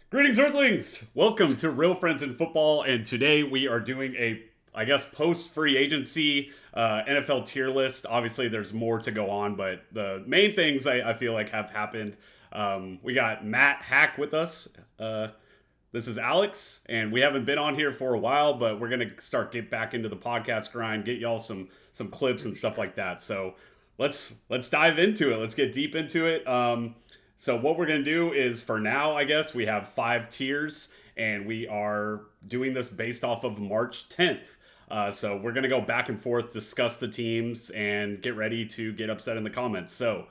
Greetings, Earthlings! Welcome to Real Friends in Football, and today we are doing post free agency NFL tier list. Obviously, there's more to go on, but the main things I feel like have happened. We got Matt Hack with us. This is Alex, and we haven't been on here for a while, but we're gonna get back into the podcast grind, get y'all some clips and stuff like that. So let's dive into it. Let's get deep into it. So what we're gonna do is, for now, I guess we have 5 tiers, and we are doing this based off of March 10th. So we're gonna go back and forth, discuss the teams, and get ready to get upset in the comments. So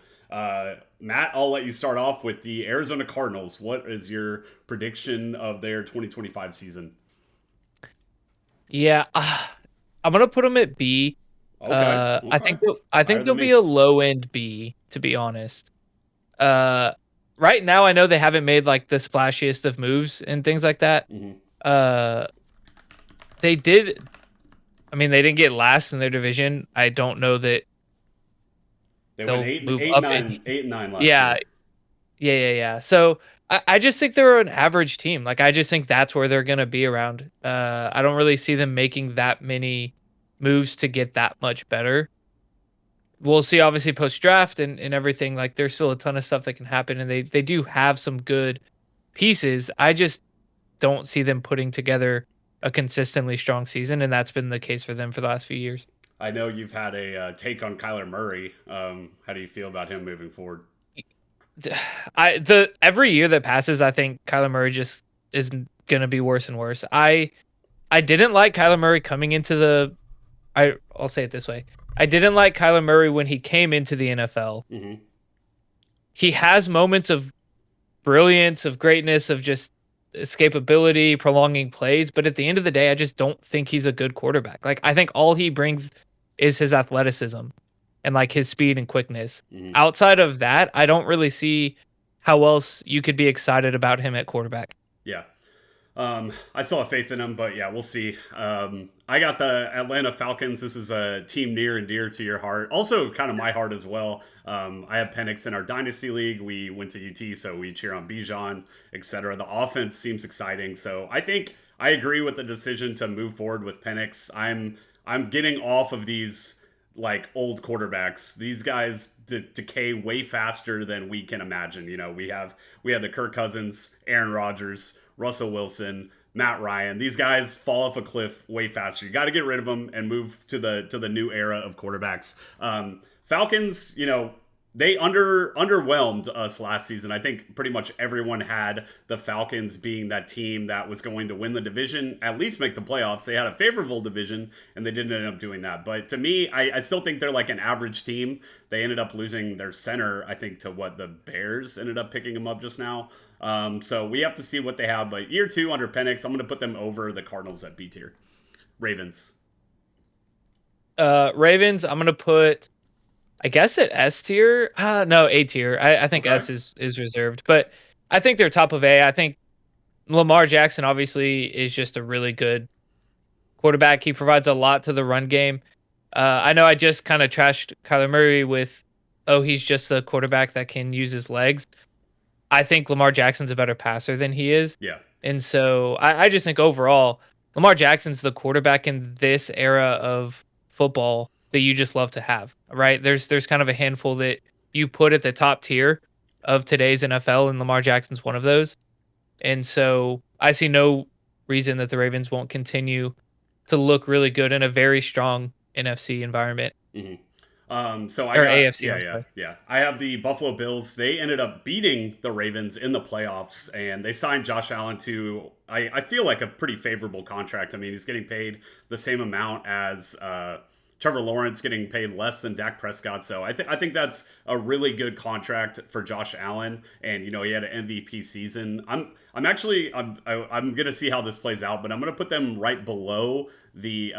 Matt, I'll let you start off with the Arizona Cardinals. What is your prediction of their 2025 season? Yeah, I'm gonna put them at B. Okay, I think okay, I higher think than they'll be me. a low end B, to be honest. Uh, right now I know they haven't made like the splashiest of moves and things like that. Hmm. Uh, they did. I mean, they didn't get last in their division. I don't know that They went they'll eight and move eight up any. nine, 8-9 last Yeah, year. yeah. So I just think they're an average team. Like I just think that's where they're gonna be around. I don't really see them making that many moves to get that much better. We'll see obviously post draft and everything. Like there's still a ton of stuff that can happen, and they do have some good pieces. I just don't see them putting together a consistently strong season, and that's been the case for them for the last few years. I know you've had a take on Kyler Murray. How do you feel about him moving forward? I the every year that passes, I think Kyler Murray just is gonna be worse and worse. I didn't like Kyler Murray coming into the I'll say it this way. I didn't like Kyler Murray when he came into the NFL. Hmm. He has moments of brilliance, of greatness, of just escapability, prolonging plays. But at the end of the day, I just don't think he's a good quarterback. Like I think all he brings is his athleticism and like his speed and quickness. Hmm. Outside of that, I don't really see how else you could be excited about him at quarterback. Yeah. I still have faith in him, but yeah, we'll see. I got the Atlanta Falcons. This is a team near and dear to your heart. Also, kind of my heart as well. I have Penix in our Dynasty League. We went to UT, so we cheer on Bijan, etc. The offense seems exciting. So I think I agree with the decision to move forward with Penix. I'm getting off of these like old quarterbacks. These guys decay way faster than we can imagine. You know, we have the Kirk Cousins, Aaron Rodgers, Russell Wilson, Matt Ryan. These guys fall off a cliff way faster. You got to get rid of them and move to the new era of quarterbacks. Falcons, they underwhelmed us last season. I think pretty much everyone had the Falcons being that team that was going to win the division, at least make the playoffs. They had a favorable division, and they didn't end up doing that. But to me, I still think they're like an average team. They ended up losing their center, I think, to what the Bears ended up picking him up just now. So we have to see what they have. But year two under Penix, I'm going to put them over the Cardinals at B tier. Ravens. Ravens, I'm gonna put I guess at S tier. No, A tier. I think Okay. S is reserved, but I think they're top of A. I think Lamar Jackson obviously is just a really good quarterback. He provides a lot to the run game. I know I just kind of trashed Kyler Murray with, oh, he's just a quarterback that can use his legs. I think Lamar Jackson's a better passer than he is. Yeah. And so I just think overall, Lamar Jackson's the quarterback in this era of football that you just love to have, right? There's kind of a handful that you put at the top tier of today's NFL, and Lamar Jackson's one of those. And so I see no reason that the Ravens won't continue to look really good in a very strong NFC environment Hmm. So I or got AFC. yeah, I'm yeah, sorry. yeah. I have the Buffalo Bills. They ended up beating the Ravens in the playoffs, and they signed Josh Allen to I feel like a pretty favorable contract. I mean, he's getting paid the same amount as Trevor Lawrence, getting paid less than Dak Prescott. So I think that's a really good contract for Josh Allen, and he had an MVP season. I'm gonna see how this plays out, but I'm gonna put them right below the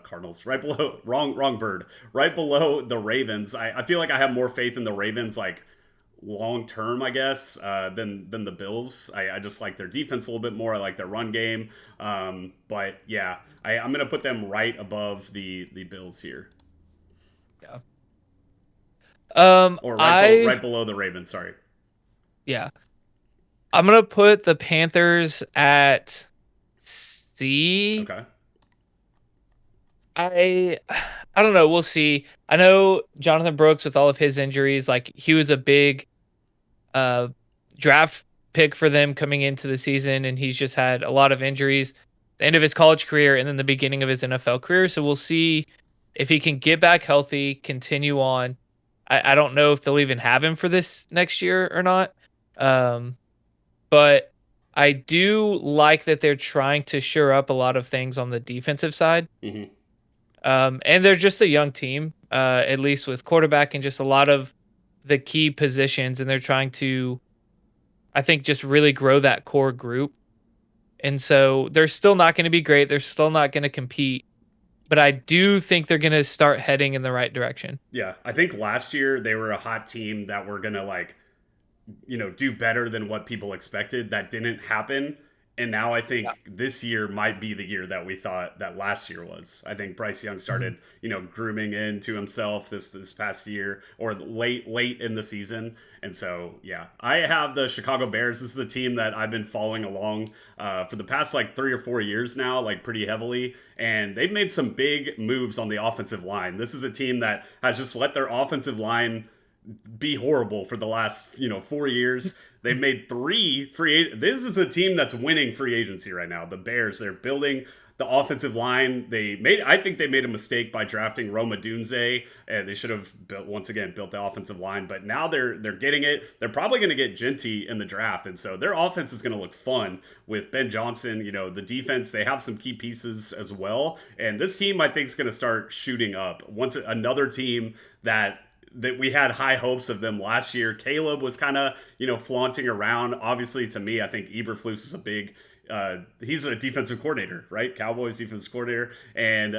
Cardinals, right below wrong bird, right below the Ravens. I feel like I have more faith in the Ravens, like long term, I guess, than the Bills. I just like their defense a little bit more. I like their run game, but yeah, I'm gonna put them right above the Bills here, Yeah. or I right below the Ravens. Sorry. yeah. I'm gonna put the Panthers at C. Okay. I I don't know. We'll see. I know Jonathan Brooks with all of his injuries, like he was a big uh draft pick for them coming into the season, and he's just had a lot of injuries. The end of his college career and then the beginning of his NFL career. So we'll see if he can get back healthy, continue on. I don't know if they'll even have him for this next year or not. Um, but I do like that they're trying to shore up a lot of things on the defensive side. Hmm. And they're just a young team, at least with quarterback and just a lot of the key positions. And they're trying to, I think, just really grow that core group. And so they're still not going to be great. They're still not going to compete. But I do think they're going to start heading in the right direction. Yeah, I think last year they were a hot team that were gonna like do better than what people expected. That didn't happen. And now I Yeah. think this year might be the year that we thought that last year was. I think Bryce Young Mhm. started, grooming into himself this past year or late in the season. And so, yeah, I have the Chicago Bears. This is a team that I've been following along for the past like 3 or 4 years now, like pretty heavily. And they've made some big moves on the offensive line. This is a team that has just let their offensive line be horrible for the last 4 years. They've made three This is a team that's winning free agency right now. The Bears. They're building the offensive line. I think they made a mistake by drafting Roma Dunze, and they should have built the offensive line. But now they're getting it. They're probably going to get Genty in the draft, and so their offense is going to look fun with Ben Johnson. The defense. They have some key pieces as well, and this team I think is going to start shooting up. Once another team that we had high hopes of them last year. Caleb was kind of, flaunting around. Obviously, to me, I think Eberflus is a big. He's a defensive coordinator, right? Cowboys defensive coordinator, and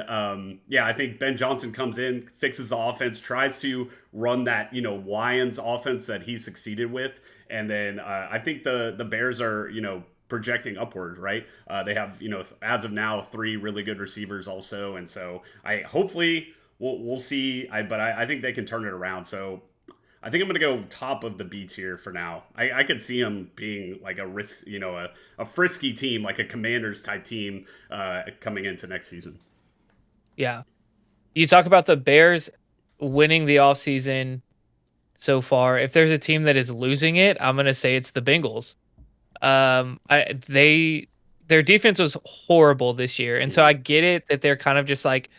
yeah, I think Ben Johnson comes in, fixes the offense, tries to run that Lions offense that he succeeded with, and then I think the Bears are projecting upward, right? They have as of now three really good receivers also, and so I hopefully we'll see. But I think they can turn it around. So I think I'm gonna go top of the B tier for now. I could see them being like a risk, a frisky team, like a Commanders type team, coming into next season. Yeah. You talk about the Bears winning the offseason so far. If there's a team that is losing it, I'm gonna say it's the Bengals. Their defense was horrible this year, and so Mhm. I get it that they're kind of just like,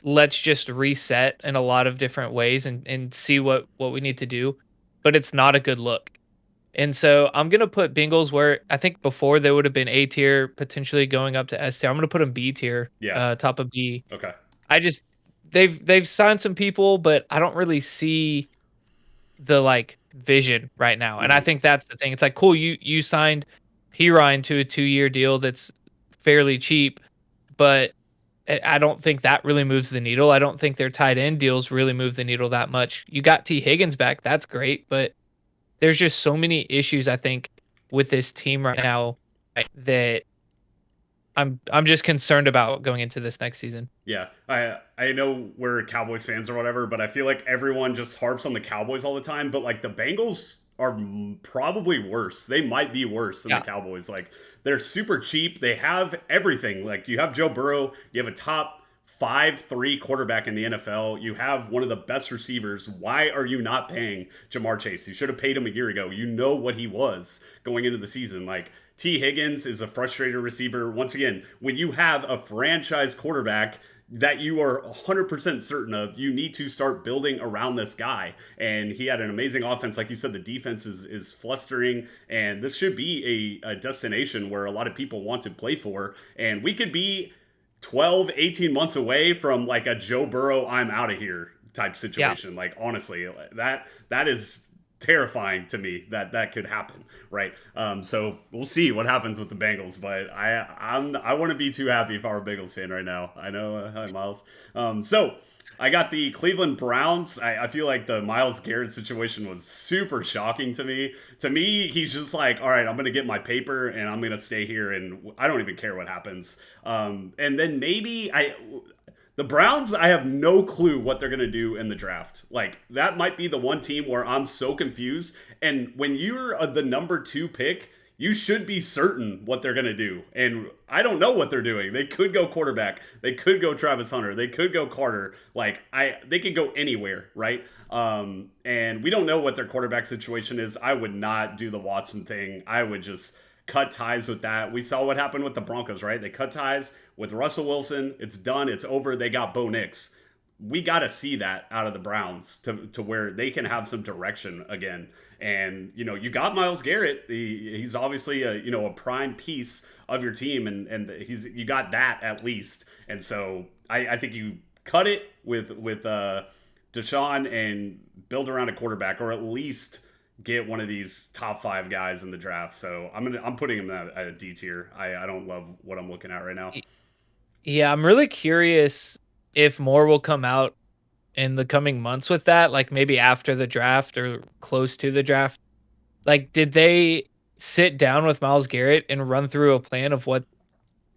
let's just reset in a lot of different ways and see what we need to do, but it's not a good look. And so I'm gonna put Bengals where I think before they would have been A tier, potentially going up to S tier. I'm gonna put them B tier, Yeah. top of B. Okay. I just they've signed some people, but I don't really see the like vision right now. And I Hmm. think that's the thing. It's like, cool, you signed P Ryan to a 2-year deal that's fairly cheap, but I don't think that really moves the needle. I don't think their tight end deals really move the needle that much. You got T Higgins back, that's great, but there's just so many issues I think with this team right now that I'm just concerned about going into this next season. Yeah, I know we're Cowboys fans or whatever, but I feel like everyone just harps on the Cowboys all the time. But like the Bengals are probably worse. They might be worse than the Yeah. Cowboys. Like they're super cheap. They have everything. Like you have Joe Burrow. You have a top 5-3 quarterback in the NFL. You have one of the best receivers. Why are you not paying Jamar Chase? You should have paid him a year ago. You know what he was going into the season. Like T. Higgins is a frustrated receiver. Once again, when you have a franchise quarterback that you are 100% certain of, you need to start building around this guy. And he had an amazing offense. Like you said, the defense is flustering, and this should be a destination where a lot of people want to play for. And we could be 12, 18 months away from like a Joe Burrow, I'm out of here type Yeah. situation. Like honestly, that is terrifying to me that could happen, right? So we'll see what happens with the Bengals, but I wouldn't be too happy if I were a Bengals fan right now. I know, hi Miles. So I got the Cleveland Browns. I feel like the Miles Garrett situation was super shocking to me. To me, he's just like, all right, I'm going to get my paper and I'm going to stay here and I don't even care what happens. And then maybe the Browns, I have no clue what they're going to do in the draft. Like, that might be the one team where I'm so confused. And when you're the number 2 pick, you should be certain what they're going to do. And I don't know what they're doing. They could go quarterback. They could go Travis Hunter. They could go Carter. They could go anywhere, right? And we don't know what their quarterback situation is. I would not do the Watson thing. I would just cut ties with that. We saw what happened with the Broncos, right? They cut ties with Russell Wilson. It's done. It's over. They got Bo Nix. We got to see that out of the Browns to where they can have some direction again. And you got Myles Garrett. He's obviously a prime piece of your team, and you got that at least. And so I think you cut it with Deshaun and build around a quarterback, or at least get one of these top 5 guys in the draft. So I'm putting him at a D tier. I don't love what I'm looking at right now. Yeah, I'm really curious if more will come out in the coming months with that, like maybe after the draft or close to the draft. Like, did they sit down with Myles Garrett and run through a plan of what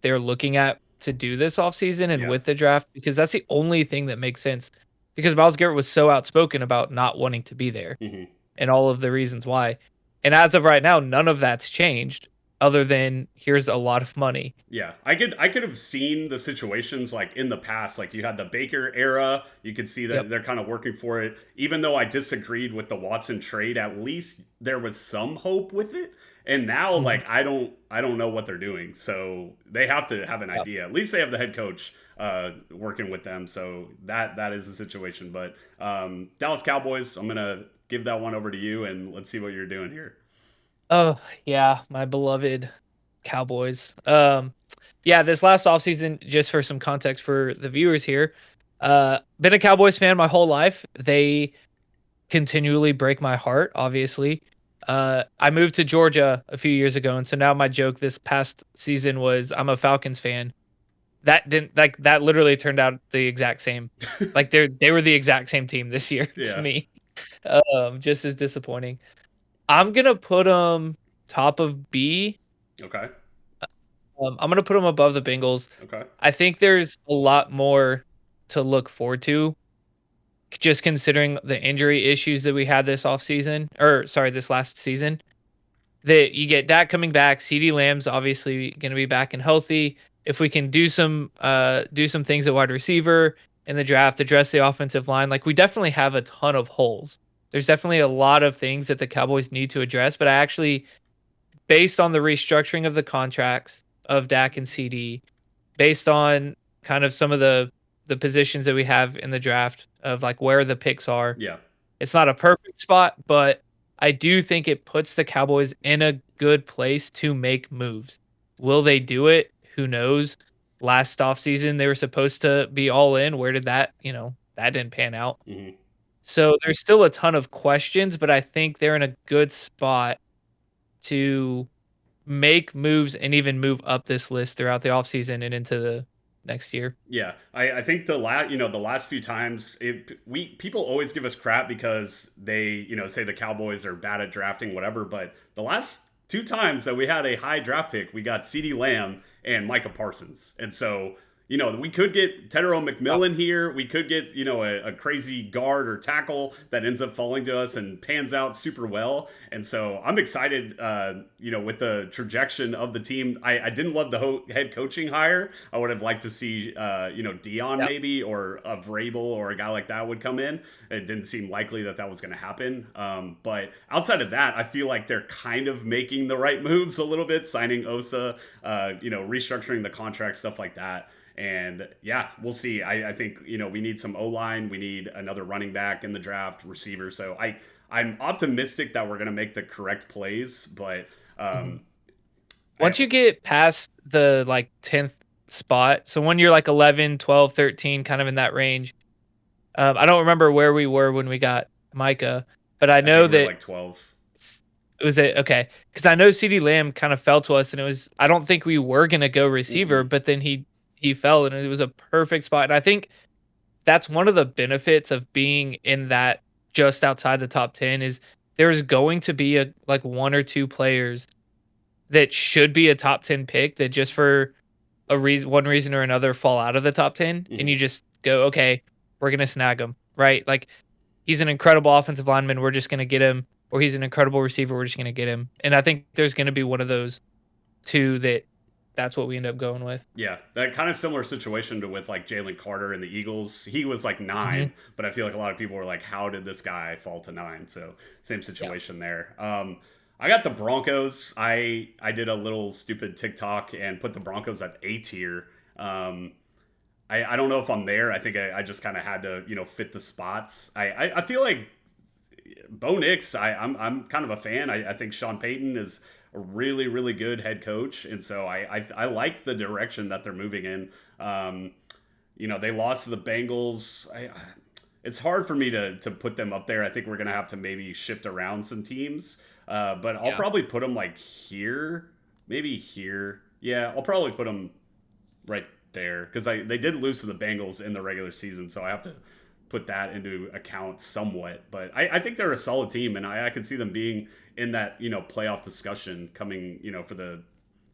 they're looking at to do this offseason and Yeah. with the draft? Because that's the only thing that makes sense. Because Myles Garrett was so outspoken about not wanting to be there Hmm. and all of the reasons why. And as of right now, none of that's changed other than here's a lot of money. Yeah, I could have seen the situations like in the past, like you had the Baker era. You could see that Yep. they're kind of working for it. Even though I disagreed with the Watson trade, at least there was some hope with it. And now, Mhm. like I don't know what they're doing. So they have to have an Yep. idea. At least they have the head coach working with them. So that is the situation. But Dallas Cowboys, I'm gonna give that one over to you, and let's see what you're doing here. Oh, yeah, my beloved Cowboys. Yeah, this last offseason, just for some context for the viewers here, been a Cowboys fan my whole life. They continually break my heart, obviously. I moved to Georgia a few years ago, and so now my joke this past season was I'm a Falcons fan. That didn't like that literally turned out the exact same. Like they were the exact same team this year to Yeah. me. Just as disappointing. I'm gonna put them top of B. Okay. I'm gonna put them above the Bengals. Okay. I think there's a lot more to look forward to, just considering the injury issues that we had this offseason, or sorry, this last season. That you get Dak coming back, CeeDee Lamb's obviously gonna be back and healthy. If we can do some things at wide receiver in the draft, address the offensive line, like we definitely have a ton of holes. There's definitely a lot of things that the Cowboys need to address, but I actually, based on the restructuring of the contracts of Dak and CD, based on kind of some of the positions that we have in the draft of like where the picks are. Yeah. It's not a perfect spot, but I do think it puts the Cowboys in a good place to make moves. Will they do it? Who knows? Last offseason they were supposed to be all in. Where did that didn't pan out. Hmm. So there's still a ton of questions, but I think they're in a good spot to make moves and even move up this list throughout the offseason and into the next year. Yeah, I think the last few times we people always give us crap because they say the Cowboys are bad at drafting whatever, but the last 2 times that we had a high draft pick, we got CeeDee Lamb and Micah Parsons, and so we could get Tedero Wow. McMillan here. We could get a crazy guard or tackle that ends up falling to us and pans out super well. And so I'm excited, with the trajectory of the team. I didn't love the head coaching hire. I would have liked to see, Dion Yep. maybe, or a Vrabel or a guy like that would come in. It didn't seem likely that was going to happen. But outside of that, I feel like they're kind of making the right moves a little bit, signing Osa, restructuring the contract, stuff like that. And yeah, we'll see. I think we need some O line. We need another running back in the draft, receiver. So I'm optimistic that we're gonna make the correct plays, but Mhm. um, I Once you get past the like 10th spot, so when you're like 11, 12, 13, kind of in that range, I don't remember where we were when we got Micah, but I I think know we're that like 12. it was a okay because I know CD Lamb kind of fell to us, and it was I don't think we were gonna go receiver, Hmm. but then he fell, and it was a perfect spot. And I think that's one of the benefits of being in that just outside the top 10 is there's going to be a like one or two players that should be a top 10 pick that just for one reason or another fall out of the top 10 and Hmm. you just go, okay, we're going to snag him, right? Like he's an incredible offensive lineman. We're just going to get him. or he's an incredible receiver. We're just going to get him. And I think there's going to be one of those two that's what we end up going with. Yeah, that kind of similar situation to with like Jalen Carter and the Eagles. He was like Hmm. 9, but I feel like a lot of people were like, "How did this guy fall to 9?" So same Yeah. situation there. I got the Broncos. I did a little stupid TikTok and put the Broncos at A tier. Um, I don't know if I'm there. I think I just kind of had to fit the spots. I feel like Bo Nix, I'm kind of a fan. I think Sean Payton is a really good head coach, and so I like the direction that they're moving in. They lost to the Bengals. It's hard for me to put them up there. I think we're gonna have to maybe shift around some teams, but I'll Yeah. probably put them like here, maybe here. Yeah, I'll probably put them right there because they did lose to the Bengals in the regular season, so I have to put that into account somewhat. But I think they're a solid team, and I can see them being in that playoff discussion coming for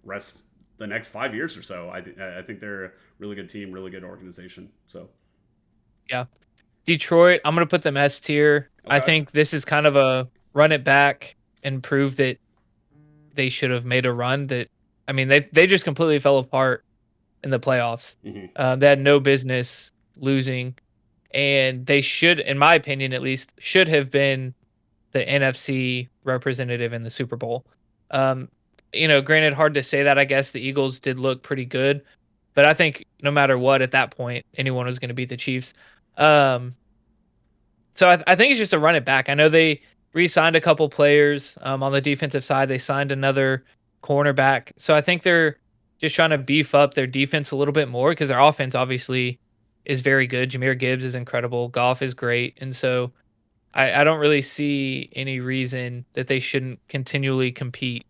rest the next 5 years or so. I think they're a really good team, really good organization. So Yeah. Detroit, I'm going to put them S tier. I okay, think this is kind of a run it back and prove that they should have made a run that, I mean, they just completely fell apart in the playoffs. hmm They had no business losing, and they should, in my opinion at least, should have been the NFC representative in the Super Bowl. Um, granted, hard to say that. I guess the Eagles did look pretty good, but I think no matter what, at that point, anyone was going to beat the Chiefs. Um, so I think it's just to run it back. I know they re-signed a couple players on the defensive side. They signed another cornerback. So I think they're just trying to beef up their defense a little bit more because their offense obviously is very good. Jameer Gibbs is incredible. Goff is great. And so I don't really see any reason that they shouldn't continually compete.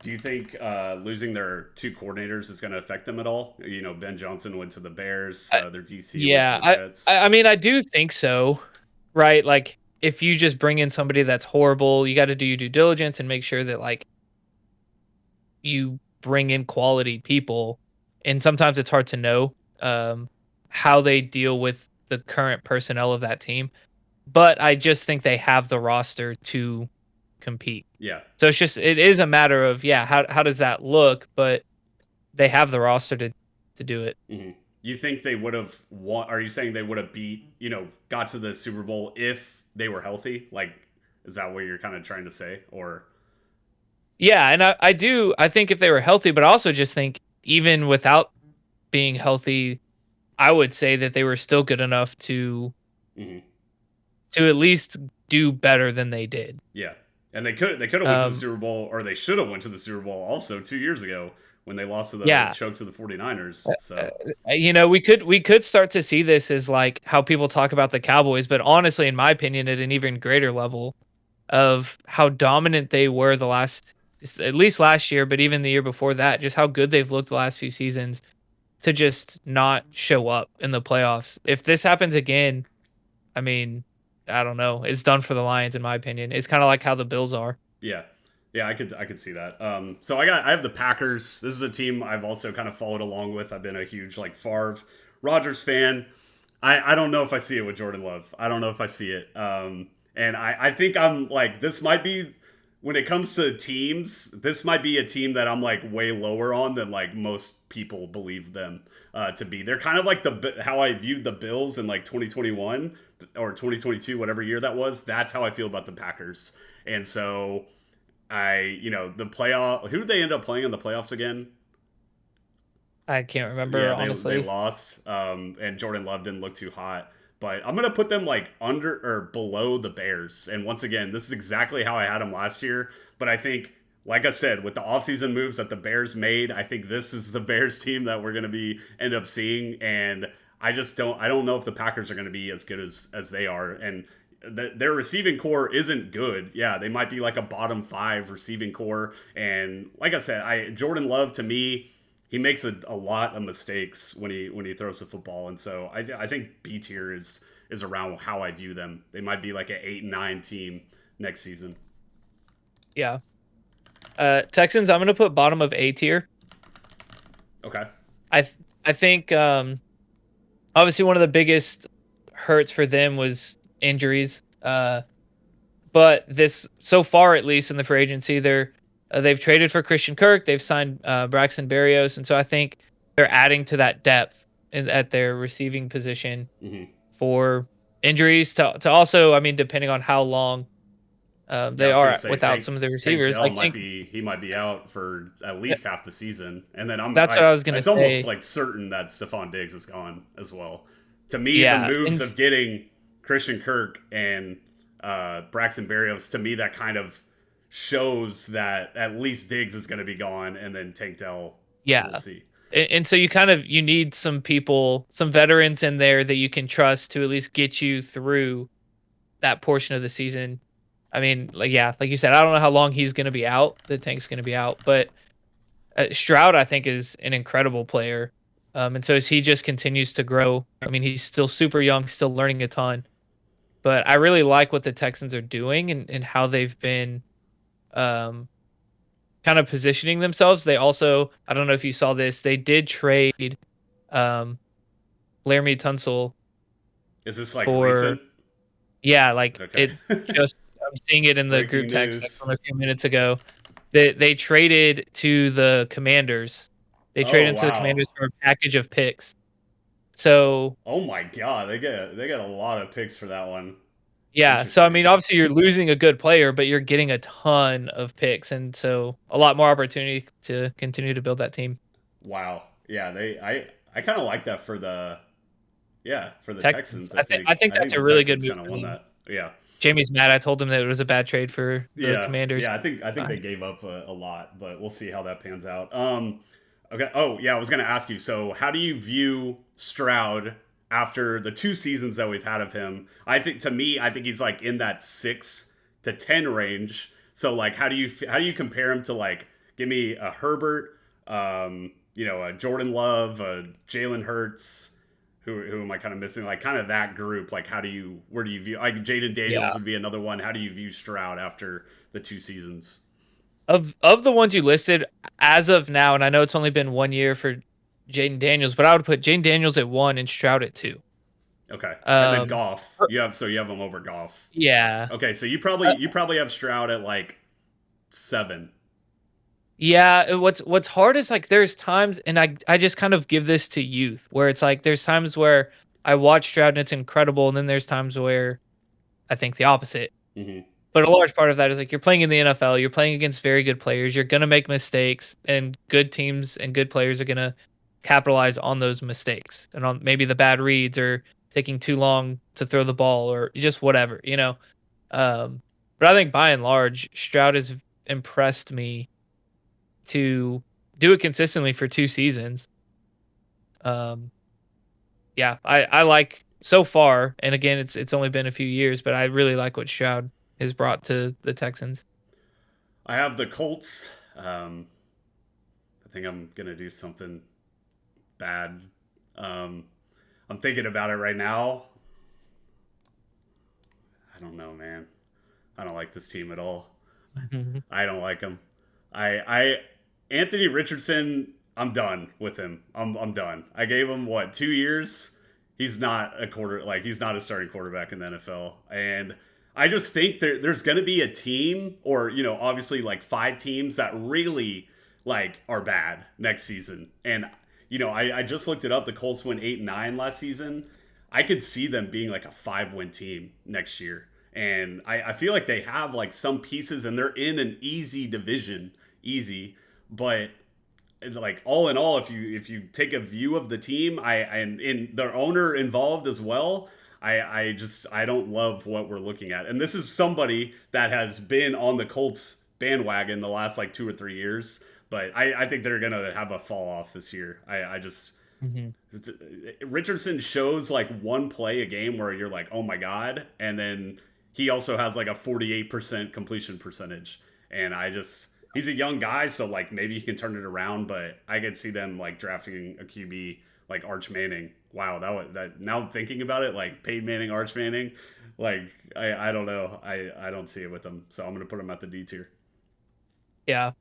do you think losing their two coordinators is going to affect them at all? Ben Johnson went to the Bears, I, their DC went to yeah, the I, Jets. I I mean I do think so, right? Like if you just bring in somebody that's horrible, you got to do your due diligence and make sure that like you bring in quality people, and sometimes it's hard to know, um, how they deal with the current personnel of that team, but I just think they have the roster to compete. Yeah. So it is a matter of, yeah, how does that look, but they have the roster to do it. hmm You think they would have won? Are you saying they would have beat, got to the Super Bowl if they were healthy? Like, is that what you're kind of trying to say? Or, Yeah, and I think if they were healthy, but I also just think even without being healthy, I would say that they were still good enough hmm to at least do better than they did. yeah, and they could have went to the Um, Super Bowl, or they should have went to the Super Bowl also 2 years ago when they lost to the yeah, choke to the 49ers. uh, So we could start to see this as like how people talk about the Cowboys, but honestly, in my opinion, at an even greater level of how dominant they were at least last year, but even the year before that, just how good they've looked the last few seasons to just not show up in the playoffs. If this happens again, I mean, I don't know. It's done for the Lions, in my opinion. It's kind of like how the Bills are. yeah, yeah, I could see that. So I have the Packers. This is a team I've also kind of followed along with. I've been a huge like Favre Rodgers fan. I don't know if I see it with Jordan Love. I don't know if I see it. And I think I'm like, this might be, when it comes to teams, this might be a team that I'm like way lower on than like most people believe them to be. They're kind of like how I viewed the Bills in like 2021 or 2022, whatever year that was. That's how I feel about the Packers. And so the playoff, who did they end up playing in the playoffs again? I can't remember, Yeah, they honestly. lost, and Jordan Love didn't look too hot. But I'm gonna put them like under or below the Bears. And once again, this is exactly how I had them last year. But I think, like I said, with the offseason moves that the Bears made, I think this is the Bears team that we're gonna be end up seeing. And I don't know if the Packers are gonna be as good as they are. And their receiving core isn't good. Yeah, they might be like a bottom 5 receiving core. And like I said, Jordan Love to me, he makes a lot of mistakes when he throws the football, and so I think B tier is around how I view them. They might be like an 8 and 9 team next season. Yeah. Texans, I'm gonna put bottom of A tier. Okay. I think obviously one of the biggest hurts for them was injuries. but this so far, at least in the free agency, they've traded for Christian Kirk, they've signed Braxton Berrios, and so I think they're adding to that depth at their receiving position Hmm. for injuries to also, I mean, depending on how long Yeah, I they was gonna are say without some of the Tank receivers. Dell Like might be he might be out for at least half the season, and then I'm that's what like I was gonna it's almost say. like certain that Stephon Diggs is gone as well. To me, the Yeah, moves of getting Christian Kirk and Braxton Berrios, to me that kind of shows that at least Diggs is going to be gone, and then Tank Dell, we'll yeah. see. And so you need some people, some veterans in there that you can trust to at least get you through that portion of the season. I mean, like yeah, like you said, I don't know how long he's going to be out. The Tank's going to be out, but Stroud I think is an incredible player. And so as he just continues to grow, I mean, he's still super young, still learning a ton. But I really like what the Texans are doing and how they've been um, kind of positioning themselves. They also, I don't know if you saw this, they did trade um, Laramie Tunsil Is this like for recent? yeah, like Okay. it just I'm seeing it in the group Breaking text like news. from a few minutes ago. They traded to the Commanders. They Oh traded to the wow. Commanders for a package of picks. So Oh my god, they get a lot of picks for that one. yeah, so I Interesting. mean, obviously you're losing a good player, but you're getting a ton of picks, and so a lot more opportunity to continue to build that team. Wow. Yeah, I kind of like that for the for the Texans, Texans. I think I think I think that's the a really good Texans move kind of for won them. that. Yeah. Jamie's mad. I told him that it was a bad trade for the Yeah, Commanders. yeah. I think they Fine. gave up a lot, but we'll see how that pans out. Okay. Oh, yeah. I was gonna ask you. So, how do you view Stroud after the 2 seasons that we've had of him? I think he's like in that 6 to 10 range. So, like, how do you compare him to like give me a Herbert, a Jordan Love, a Jalen Hurts? Who am I kind of missing? Like kind of that group. Like where do you view like Jaden Yeah. Daniels would be another one. How do you view Stroud after the 2 seasons? Of the ones you listed as of now, and I know it's only been 1 year for Jaden Daniels, but I would put Jaden Daniels at 1 and Stroud at 2. Okay, and then Um, golf. er You have him over golf. yeah. Okay, so you Uh, probably you probably have Stroud at like 7. yeah, what's hard is, like, there's times and I just kind of give this to youth, where it's like, there's times where I watch Stroud and it's incredible, and then there's times where I think the opposite. Mm-hmm. But a large part of that is, like, you're playing in the NFL, you're playing against very good players, you're gonna make mistakes, and good teams and good players are gonna capitalize on those mistakes, and on maybe the bad reads or taking too long to throw the ball or just whatever, you know? Um, but I think by and large, Stroud has impressed me to do it consistently for 2 seasons. Um, yeah, I like so far, and again, it's only been a few years, but I really like what Stroud has brought to the Texans. I have the Colts. I think I'm gonna do something bad. Um, I'm thinking about it right now. I don't know, man. I don't like this team at all. Mhm. I don't like him. I Anthony Richardson. I'm done with him. I'm done. I gave him what 2 years. He's not a starting quarterback in the NFL, and I just think there's going to be a team, or obviously like 5 teams that really like are bad next season. And I just looked it up. The Colts went 8-9 last season. I could see them being like a 5-win team next year. And I feel like they have like some pieces and they're in an easy division. Easy. But like all in all, if you take a view of the team, and in their owner involved as well, I don't love what we're looking at. And this is somebody that has been on the Colts bandwagon the last like 2 or 3 years. But I think they're gonna have a fall off this year. I just Mhm. Richardson shows like one play a game where you're like, oh my god, and then he also has like a 48% completion percentage, and he's a young guy, so like maybe he can turn it around, but I could see them like drafting a QB like Arch Manning. Wow, that now thinking about it, like Peyton Manning, Arch Manning, like I don't know, I don't see it with them, so I'm gonna put him at the D tier. Yeah.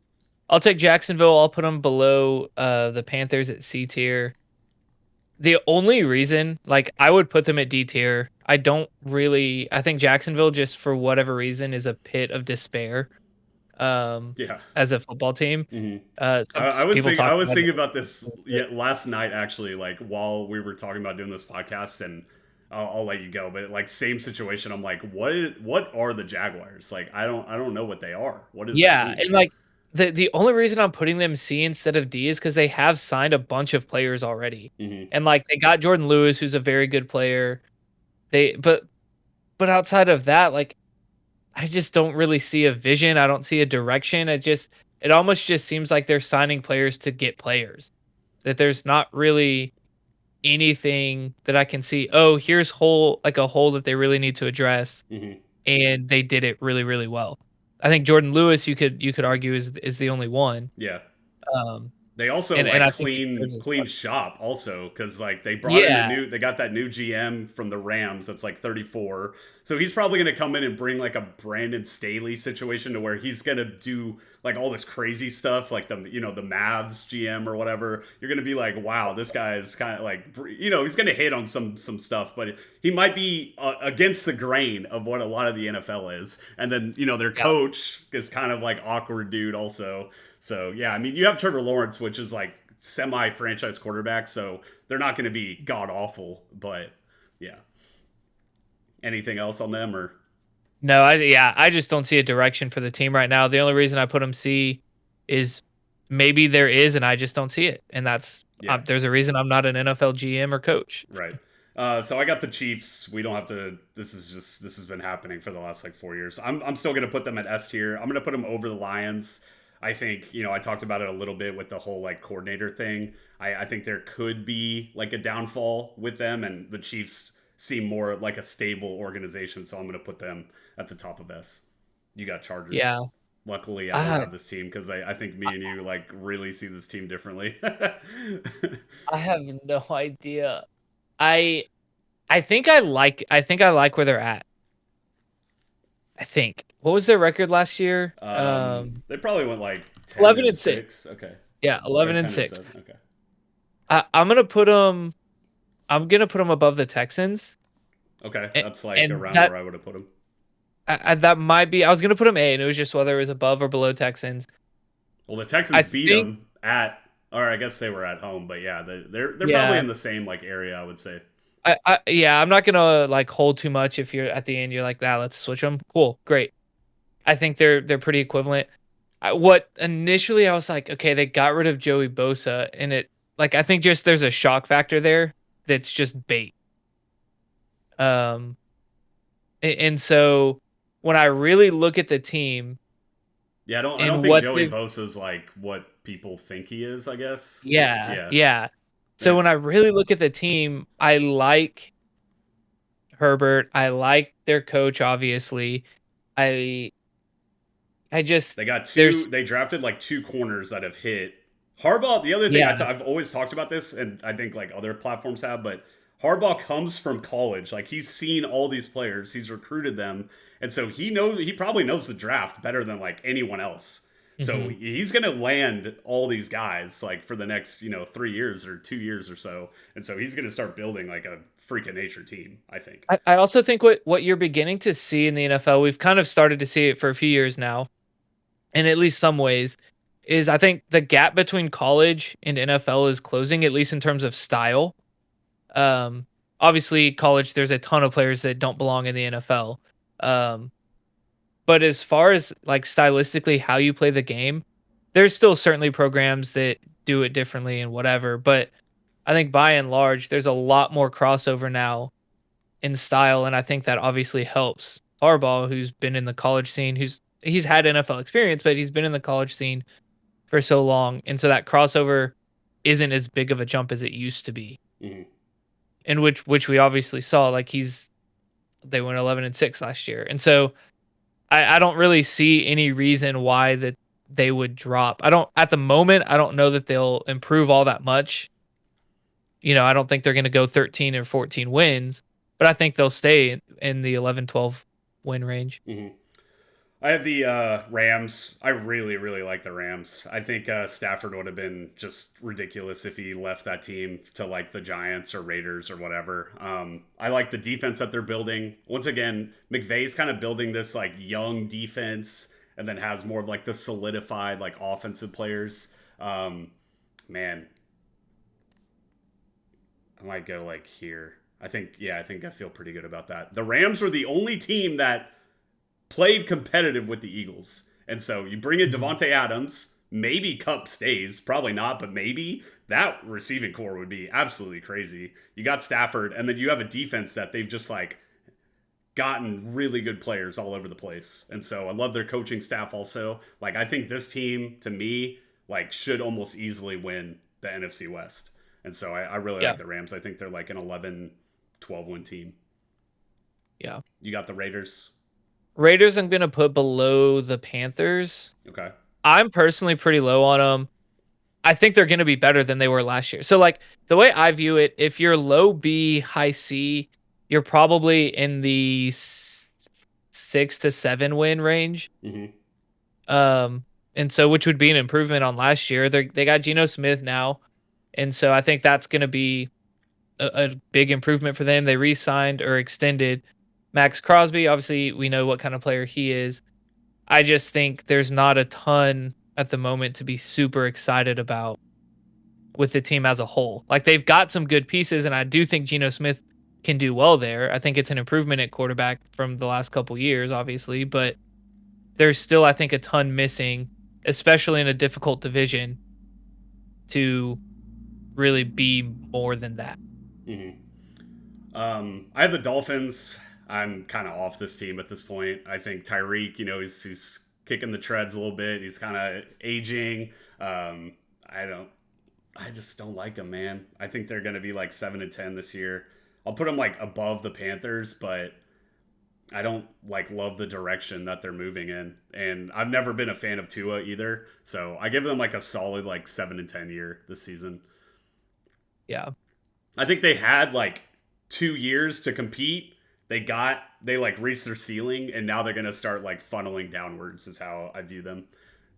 I'll take Jacksonville, I'll put them below, the Panthers at C tier. The only reason like, I would put them at D tier, I think Jacksonville, just for whatever reason, is a pit of despair, Yeah. as a football team. Hmm. Some people I talk was about thinking about this it. last night actually, like while we were talking about doing this podcast, and I'll let you go, but like same situation. I'm like, what are the Jaguars? Like, I don't know what they are. What is that Yeah, team? and, like, the only reason I'm putting them C instead of D is because they have signed a bunch of players already, Hmm. and, like, they got Jordan Lewis, who's a very good player. They but outside of that, like, I just don't really see a vision, I don't see a direction, it almost just seems like they're signing players to get players, that there's not really anything that I can see, "Oh, here's a hole that they really need to address," Hmm. and they did it really, really well. I think Jordan Lewis, you could argue is the only one, Yeah. um, They also and like I think he deserves his clean spot. shop also because like they brought in a Yeah, new they got that new GM from the Rams that's like 34, so he's probably going to come in and bring like a Brandon Staley situation to where he's going to do like all this crazy stuff like the Mavs GM or whatever. You're going to be like, wow, this guy is kind of like he's going to hit on some stuff, but he might be against the grain of what a lot of the NFL is. And then their yeah, coach is kind of like awkward dude also. So yeah, I mean, you have Trevor Lawrence, which is like semi-franchise quarterback, so they're not going to be god awful. But yeah, anything else on them or no, I just don't see a direction for the team right now. The only reason I put them C is maybe there is, and I just don't see it, and yeah, there's a reason I'm not an NFL GM or coach. right. So I got the Chiefs. We don't have to. This has been happening for the last like 4 years. I'm still gonna put them at S tier. I'm gonna put them over the Lions. I think I talked about it a little bit with the whole like coordinator thing. I think there could be like a downfall with them, and the Chiefs seem more like a stable organization. So I'm gonna put them at the top of S. You got Chargers. Yeah, Luckily, I don't I have this team because I think me and you like really see this team differently. I have no idea. I I think I like where they're at. I think. What was their record last year? They probably went like 10 11 and and 6. 6. Okay. Yeah, Or 11 and 10 and 6. 7. Okay. I'm gonna put them above the Texans, Okay. and, That's like and around that where I would have put them. that might be. I was gonna put them A, and it was just whether it was above or below Texans. Well, the I Texans beat think, them at, or I guess they were at home, but yeah, they're probably yeah, in the same like area, I would say. yeah. I'm not gonna like hold too much. If you're at the end, you're like, "Nah, let's switch them." Cool, great. I think they're pretty equivalent. What initially I was like, okay, they got rid of Joey Bosa, and I think just there's a shock factor there that's just bait. Um, and so when I really look at the team Yeah, I don't and think what Joey they've Bosa's like what people think he is, I guess. yeah, Yeah. yeah. So They, when I really look at the team, I like Herbert. I like their coach, obviously. I I just They got two. there's They drafted like two corners that have hit. Harbaugh. The other thing yeah. I've always talked about this, and I think like other platforms have, but Harbaugh comes from college. Like he's seen all these players, he's recruited them, and so he probably knows the draft better than like anyone else. So Mhm. he's gonna land all these guys like for the next 3 years or 2 years or so, and so he's gonna start building like a freak of nature team. I think. I also think what you're beginning to see in the NFL, we've kind of started to see it for a few years now, in at least some ways, is I think the gap between college and NFL is closing, at least in terms of style. Um, Obviously, college, there's a ton of players that don't belong in the NFL. Um, but as far as like stylistically how you play the game, there's still certainly programs that do it differently and whatever. But I think by and large, there's a lot more crossover now in style, and I think that obviously helps Harbaugh, who's been in the college scene, he's had NFL experience, but he's been in the college scene for so long, and so that crossover isn't as big of a jump as it used to be. Mhm. In which we obviously saw, like they went 11 and 6 last year, and so I don't really see any reason why that they would drop. I don't at the moment. I don't know that they'll improve all that much. I don't think they're going to go 13 or 14 wins, but I think they'll stay in the 11, 12 win range. Mhm. I have the Rams. I really, really like the Rams. I think Stafford would have been just ridiculous if he left that team to like the Giants or Raiders or whatever. I like the defense that they're building. Once again, McVay's kind of building this like young defense, and then has more of like the solidified like offensive players. Um, Man, I might go like here. I think I feel pretty good about that. The Rams were the only team that played competitive with the Eagles. And so you bring in Mhm. Devonte Adams, maybe Cup stays, probably not, but maybe that receiving core would be absolutely crazy. You got Stafford, and then you have a defense that they've just like gotten really good players all over the place. And so I love their coaching staff also. Like I think this team to me like should almost easily win the NFC West. And so I really Yeah. like the Rams. I think they're like an 11, 12 win team. Yeah. You got the Raiders. Raiders, I'm gonna put below the Panthers. Okay. I'm personally pretty low on them. I think they're gonna be better than they were last year. So, like, the way I view it, if you're low B, high C, you're probably in the 6 to 7 win range. Mm-hmm. Um, and so which would be an improvement on last year. They got Geno Smith now, and so I think that's gonna be a big improvement for them. They re-signed or extended Max Crosby. Obviously, we know what kind of player he is. I just think there's not a ton at the moment to be super excited about with the team as a whole. Like they've got some good pieces, and I do think Geno Smith can do well there. I think it's an improvement at quarterback from the last couple years, obviously, but there's still, I think, a ton missing, especially in a difficult division, to really be more than that. Mm-hmm. I have the Dolphins. I'm kind of off this team at this point. I think Tyreek, he's kicking the treads a little bit. He's kind of aging. I don't. I just don't like him, man. I think they're going to be like 7-10 this year. I'll put them like above the Panthers, but I don't like love the direction that they're moving in. And I've never been a fan of Tua either. So I give them like a solid like 7-10 year this season. Yeah. I think they had like 2 years to compete. They like reached their ceiling, and now they're gonna start like funneling downwards. Is how I view them.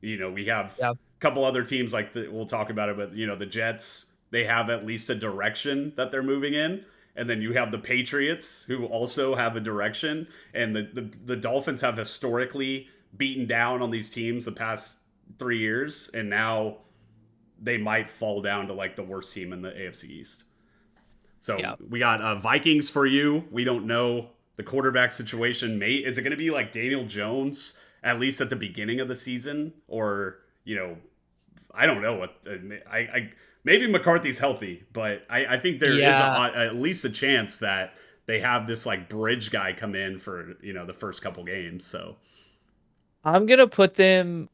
We have Yeah. a couple other teams we'll talk about it, but the Jets, they have at least a direction that they're moving in, and then you have the Patriots who also have a direction, and the Dolphins have historically beaten down on these teams the past 3 years, and now they might fall down to like the worst team in the AFC East. So Yeah. we got Vikings for you. We don't know the quarterback situation. Is it going to be like Daniel Jones at least at the beginning of the season, or I don't know what I maybe McCarthy's healthy, but I think there is Yeah. at least a chance that they have this like bridge guy come in for the first couple games. So I'm gonna put them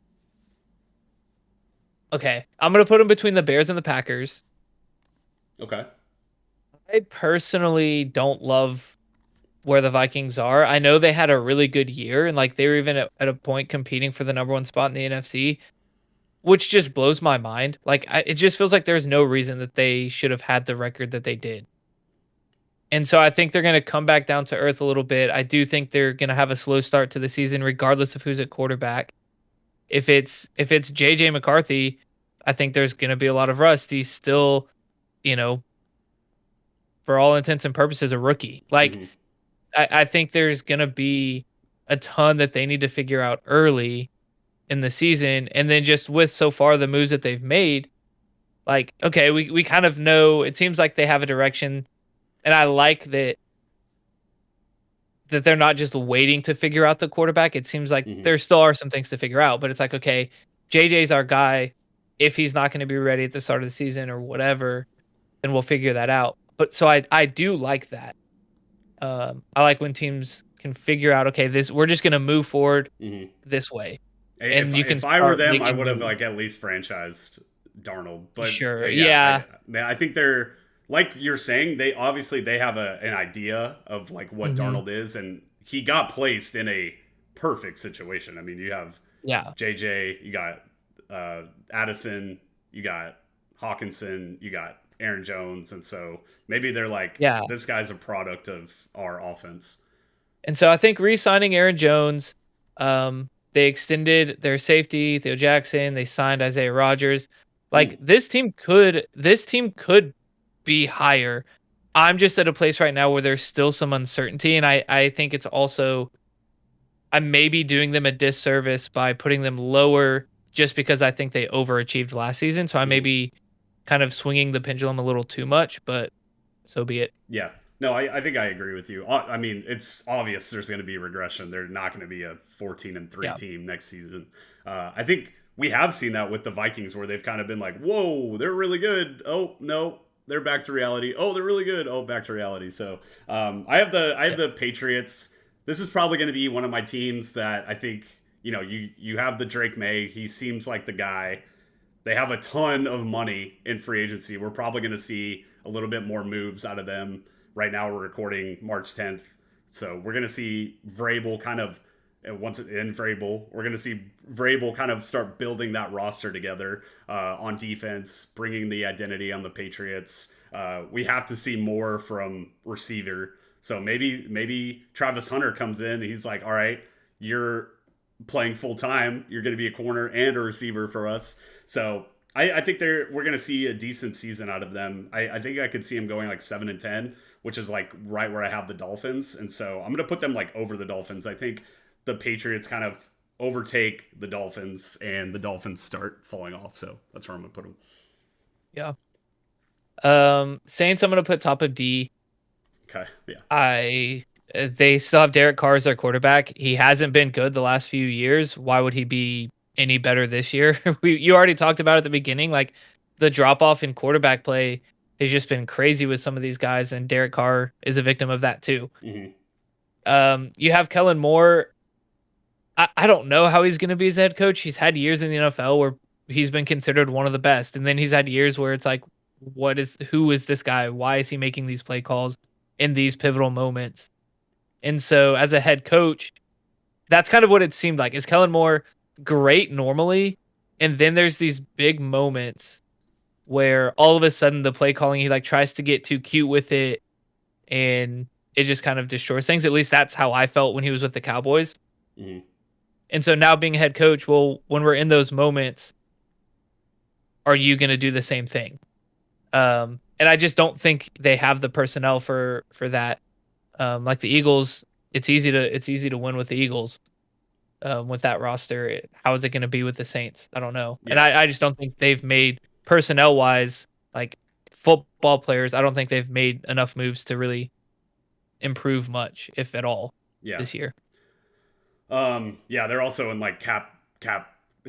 okay. I'm gonna put them between the Bears and the Packers. okay. I personally don't love where the Vikings are. I know they had a really good year and like they were even at a point competing for the number one spot in the NFC, which just blows my mind. Like it just feels like there's no reason that they should have had the record that they did. And so I think they're going to come back down to earth a little bit. I do think they're going to have a slow start to the season regardless of who's at quarterback. If it's JJ McCarthy, I think there's going to be a lot of rust. He's still, you know, for all intents and purposes a rookie. Like Hmm. I think there's gonna be a ton that they need to figure out early in the season, and then just with so far the moves that they've made, like okay, we kind of know. It seems like they have a direction, and I like that they're not just waiting to figure out the quarterback. It seems like Hmm. there still are some things to figure out, but it's like okay, JJ's our guy. If he's not going to be ready at the start of the season or whatever, then we'll figure that out. But so I do like that. I like when teams can figure out, okay, this we're just gonna move forward Hmm. this way, If and you can if I were start them, I making would have moves. like at least franchised Darnold. But Sure, yeah, yeah, I think they're like you're saying. They have an idea of like what hmm, Darnold is, and he got placed in a perfect situation. I mean, you have yeah, JJ, you got Addison, you got Hawkinson, you got Aaron Jones, and so maybe they're like yeah. this guy's a product of our offense. And so I think re-signing Aaron Jones, They extended their safety, Theo Jackson. They signed Isaiah Rodgers. Like Mm, this team could be higher. I'm just at a place right now where there's still some uncertainty, and I think it's also I may be doing them a disservice by putting them lower just because I think they overachieved last season. So I may mhm. be kind of swinging the pendulum a little too much, but so be it. Yeah. No, I think I agree with you. I mean, it's obvious there's going to be regression. They're not going to be a 14-3 Yeah. team next season. I think we have seen that with the Vikings, where they've kind of been like, "Whoa, they're really good. Oh no, they're back to reality. Oh, they're really good. Oh, back to reality." So I have Yeah. the Patriots. This is probably going to be one of my teams that I think you have the Drake May. He seems like the guy. They have a ton of money in free agency. We're probably going to see a little bit more moves out of them. Right now, we're recording March 10th. So we're going to see Vrabel kind of, once in Vrabel, we're going to see Vrabel kind of start building that roster together on defense, bringing the identity on the Patriots. We have to see more from receiver. So maybe Travis Hunter comes in and he's like, all right, you're playing full time. You're going to be a corner and a receiver for us. So I think we're going to see a decent season out of them. I think I could see them going like 7-10, which is like right where I have the Dolphins. And so I'm going to put them like over the Dolphins. I think the Patriots kind of overtake the Dolphins and the Dolphins start falling off. So that's where I'm going to put them. Yeah. Saints, I'm gonna put top of D. Okay. Yeah. I They still have Derek Carr as their quarterback. He hasn't been good the last few years. Why would he be any better this year? You already talked about at the beginning, like the drop off in quarterback play has just been crazy with some of these guys, and Derek Carr is a victim of that too. Mm-hmm. You have Kellen Moore. I don't know how he's going to be as a head coach. He's had years in the NFL where he's been considered one of the best, and then he's had years where it's like, who is this guy? Why is he making these play calls in these pivotal moments? And so, as a head coach, that's kind of what it seemed like. Is Kellen Moore great normally, and then there's these big moments where all of a sudden the play calling he like tries to get too cute with it, and it just kind of destroys things. At least that's how I felt when he was with the Cowboys. Mm-hmm. And so now being a head coach, well, when we're in those moments, are you going to do the same thing? And I just don't think they have the personnel for that. Like the Eagles, it's easy to win with the Eagles with that roster. How is it going to be with the Saints? I don't know, and Yeah. I just don't think they've made personnel wise like football players. I don't think they've made enough moves to really improve much, if at all, Yeah. this year. Yeah, they're also in like cap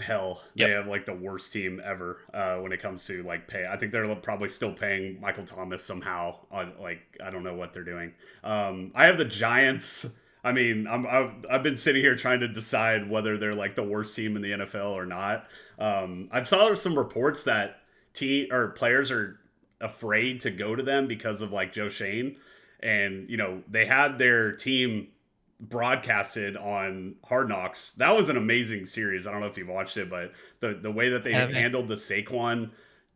hell. They Yep. have like the worst team ever when it comes to like pay. I think they're probably still paying Michael Thomas somehow on like I don't know what they're doing. I have the Giants. I mean, I've been sitting here trying to decide whether they're like the worst team in the NFL or not. I've saw some reports that team or players are afraid to go to them because of like Joe Shane, and they had their team broadcasted on Hard Knocks. That was an amazing series. I don't know if you've watched it, but the way that they Haven't. handled the Saquon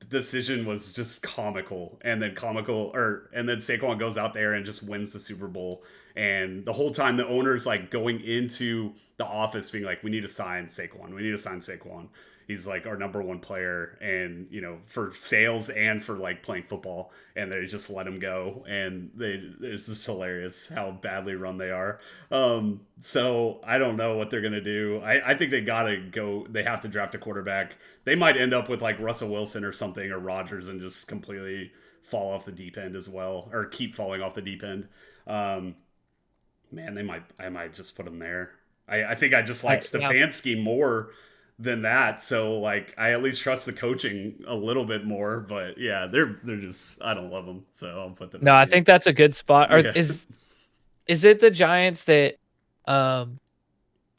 decision was just comical. And then Saquon goes out there and just wins the Super Bowl. And the whole time the owner's like going into the office being like, "We need to sign Saquon. We need to sign Saquon. He's like our number one player, and for sales and for like playing football." And they just let him go, and it's just hilarious how badly run they are. So I don't know what they're gonna do. I think they gotta go. They have to draft a quarterback. They might end up with like Russell Wilson or something, or Rodgers, and just completely fall off the deep end as well, or keep falling off the deep end. Um, Man, I might just put them there. I think I just like Yeah. Stefanski more than that. So like I at least trust the coaching a little bit more. But yeah, they're just I don't love them, so I'll put them No, at I D. think that's a good spot. Or Yeah, is it the Giants that um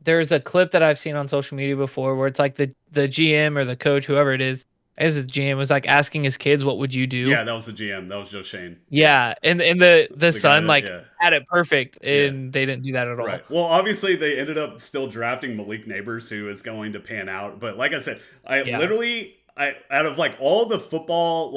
there's a clip that I've seen on social media before where it's like the GM or the coach, whoever it is, as the GM was like asking his kids, "What would you do?" yeah, that was the GM. That was Joe Shane. Yeah, Yeah, and the the guy son that like yeah had it perfect, yeah. and they didn't do that at all. Right. Well, obviously they ended up still drafting Malik Neighbors, who is going to pan out. But like I said, I Yeah, literally, out of like all the football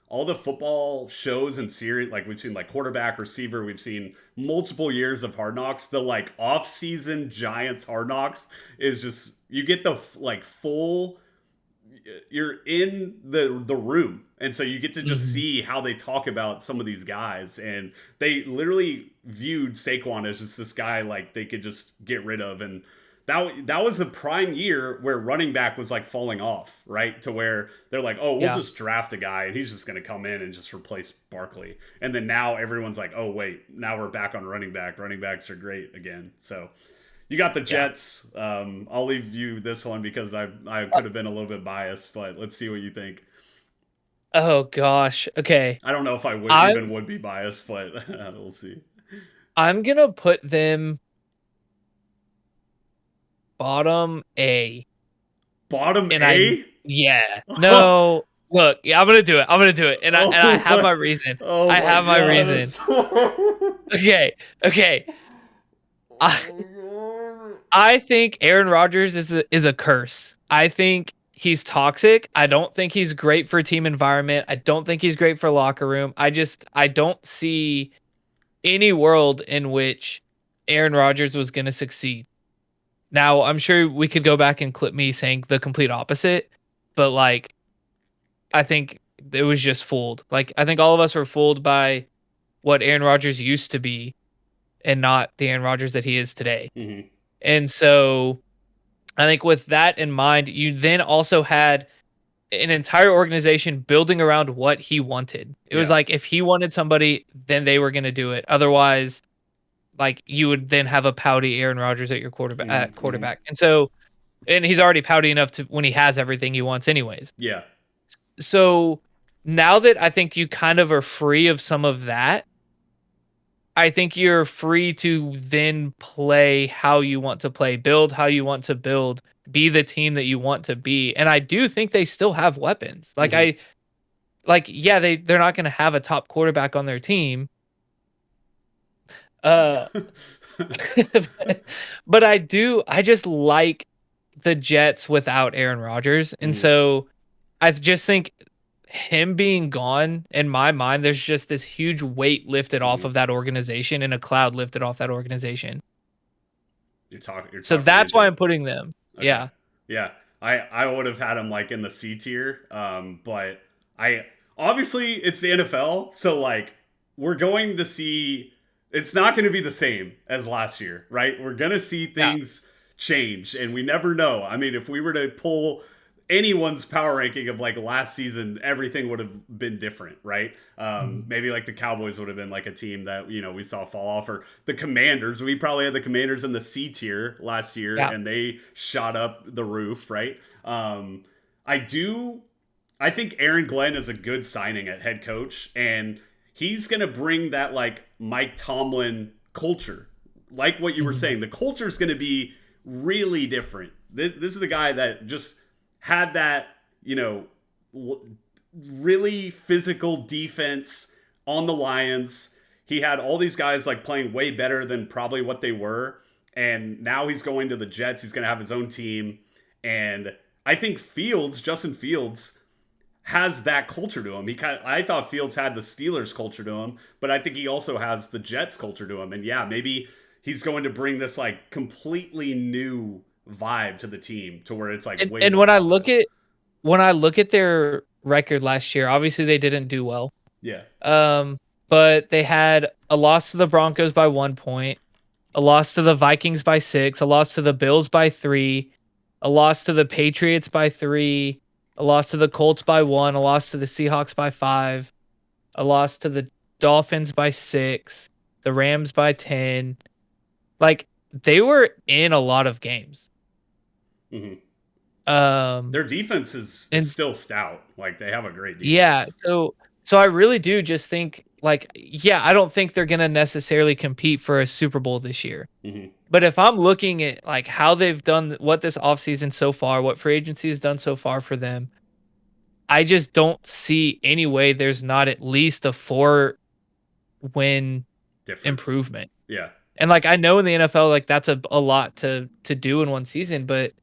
all the football shows and series, like we've seen like quarterback, receiver, we've seen multiple years of Hard Knocks. The like off-season Giants Hard Knocks is just you get the like full, you're in the room, and so you get to just Mhm. see how they talk about some of these guys, and they literally viewed Saquon as just this guy like they could just get rid of. And that was the prime year where running back was like falling off, right? To where they're like, oh, we'll Yeah. just draft a guy and he's just going to come in and just replace Barkley. And then now everyone's like, oh wait, now we're back on running back. Running backs are great again. So you got the Yeah. Jets. I'll leave you this one because I Uh, could have been a little bit biased, but let's see what you think. oh gosh. Okay. I don't know if I would even I'm would be biased, but we'll see. I'm gonna put them bottom A. Bottom And I A. yeah. Oh, No. Look, yeah, I'm gonna do it. I'm gonna do it. And I have my reason. oh I my have my god, reason. that's so. Okay. Okay. I I think Aaron Rodgers is a curse. I think he's toxic. I don't think he's great for team environment. I don't think he's great for locker room. I don't see any world in which Aaron Rodgers was going to succeed. Now, I'm sure we could go back and clip me saying the complete opposite, but like I think it was just fooled. Like I think all of us were fooled by what Aaron Rodgers used to be and not the Aaron Rodgers that he is today. Mhm. And so I think with that in mind, you then also had an entire organization building around what he wanted. It was Yeah. like if he wanted somebody, then they were going to do it. Otherwise, like you would then have a pouty Aaron Rodgers at your quarterback Mhm. at Mhm. quarterback. And so and he's already pouty enough to when he has everything he wants anyways. Yeah. So now that I think you kind of are free of some of that, I think you're free to then play how you want to play, build how you want to build, be the team that you want to be. And I do think they still have weapons. Mhm. Yeah, they're not going to have a top quarterback on their team. Uh but I just like the Jets without Aaron Rodgers. And Mhm. so I just think him being gone in my mind, there's just this huge weight lifted off Mhm. of that organization and a cloud lifted off that organization. You're So talking me that's why into. I'm putting them. Okay. Yeah. Yeah. I would have had him like in the C tier. But I obviously it's the NFL, so like we're going to see it's not going to be the same as last year, right? We're going to see Yeah. things change and we never know. I mean, if we were to pull anyone's power ranking of like last season, everything would have been different, right? Mhm. Maybe like the Cowboys would have been like a team that we saw fall off, or the Commanders. We probably had the Commanders in the C tier last year, Yeah. and they shot up the roof, right? I do. I think Aaron Glenn is a good signing at head coach, and he's going to bring that like Mike Tomlin culture, like what you were Mhm. saying. The culture is going to be really different. This is the guy that just had that, you know, really physical defense on the Lions. He had all these guys like playing way better than probably what they were. And now he's going to the Jets. He's going to have his own team. And I think Justin Fields, has that culture to him. I thought Fields had the Steelers culture to him, but I think he also has the Jets culture to him. And yeah, maybe he's going to bring this like completely new vibe to the team to where it's like way And more confident. when I look at their record last year, obviously they didn't do well. Yeah. Um, but they had a loss to the Broncos by 1 point, a loss to the Vikings by 6, a loss to the Bills by 3, a loss to the Patriots by 3, a loss to the Colts by 1, a loss to the Seahawks by 5, a loss to the Dolphins by 6, the Rams by 10. Like they were in a lot of games. Hmm. Um Their defense is and still stout. Like they have a great yeah, defense. so I really do just think like yeah, I don't think they're going to necessarily compete for a Super Bowl this year. Hmm. But if I'm looking at like how they've done what this offseason so far, what free agency has done so far for them, I just don't see any way there's not at least a 4-win Difference. improvement. Yeah. And like I know in the NFL, like that's a lot to do in one season, but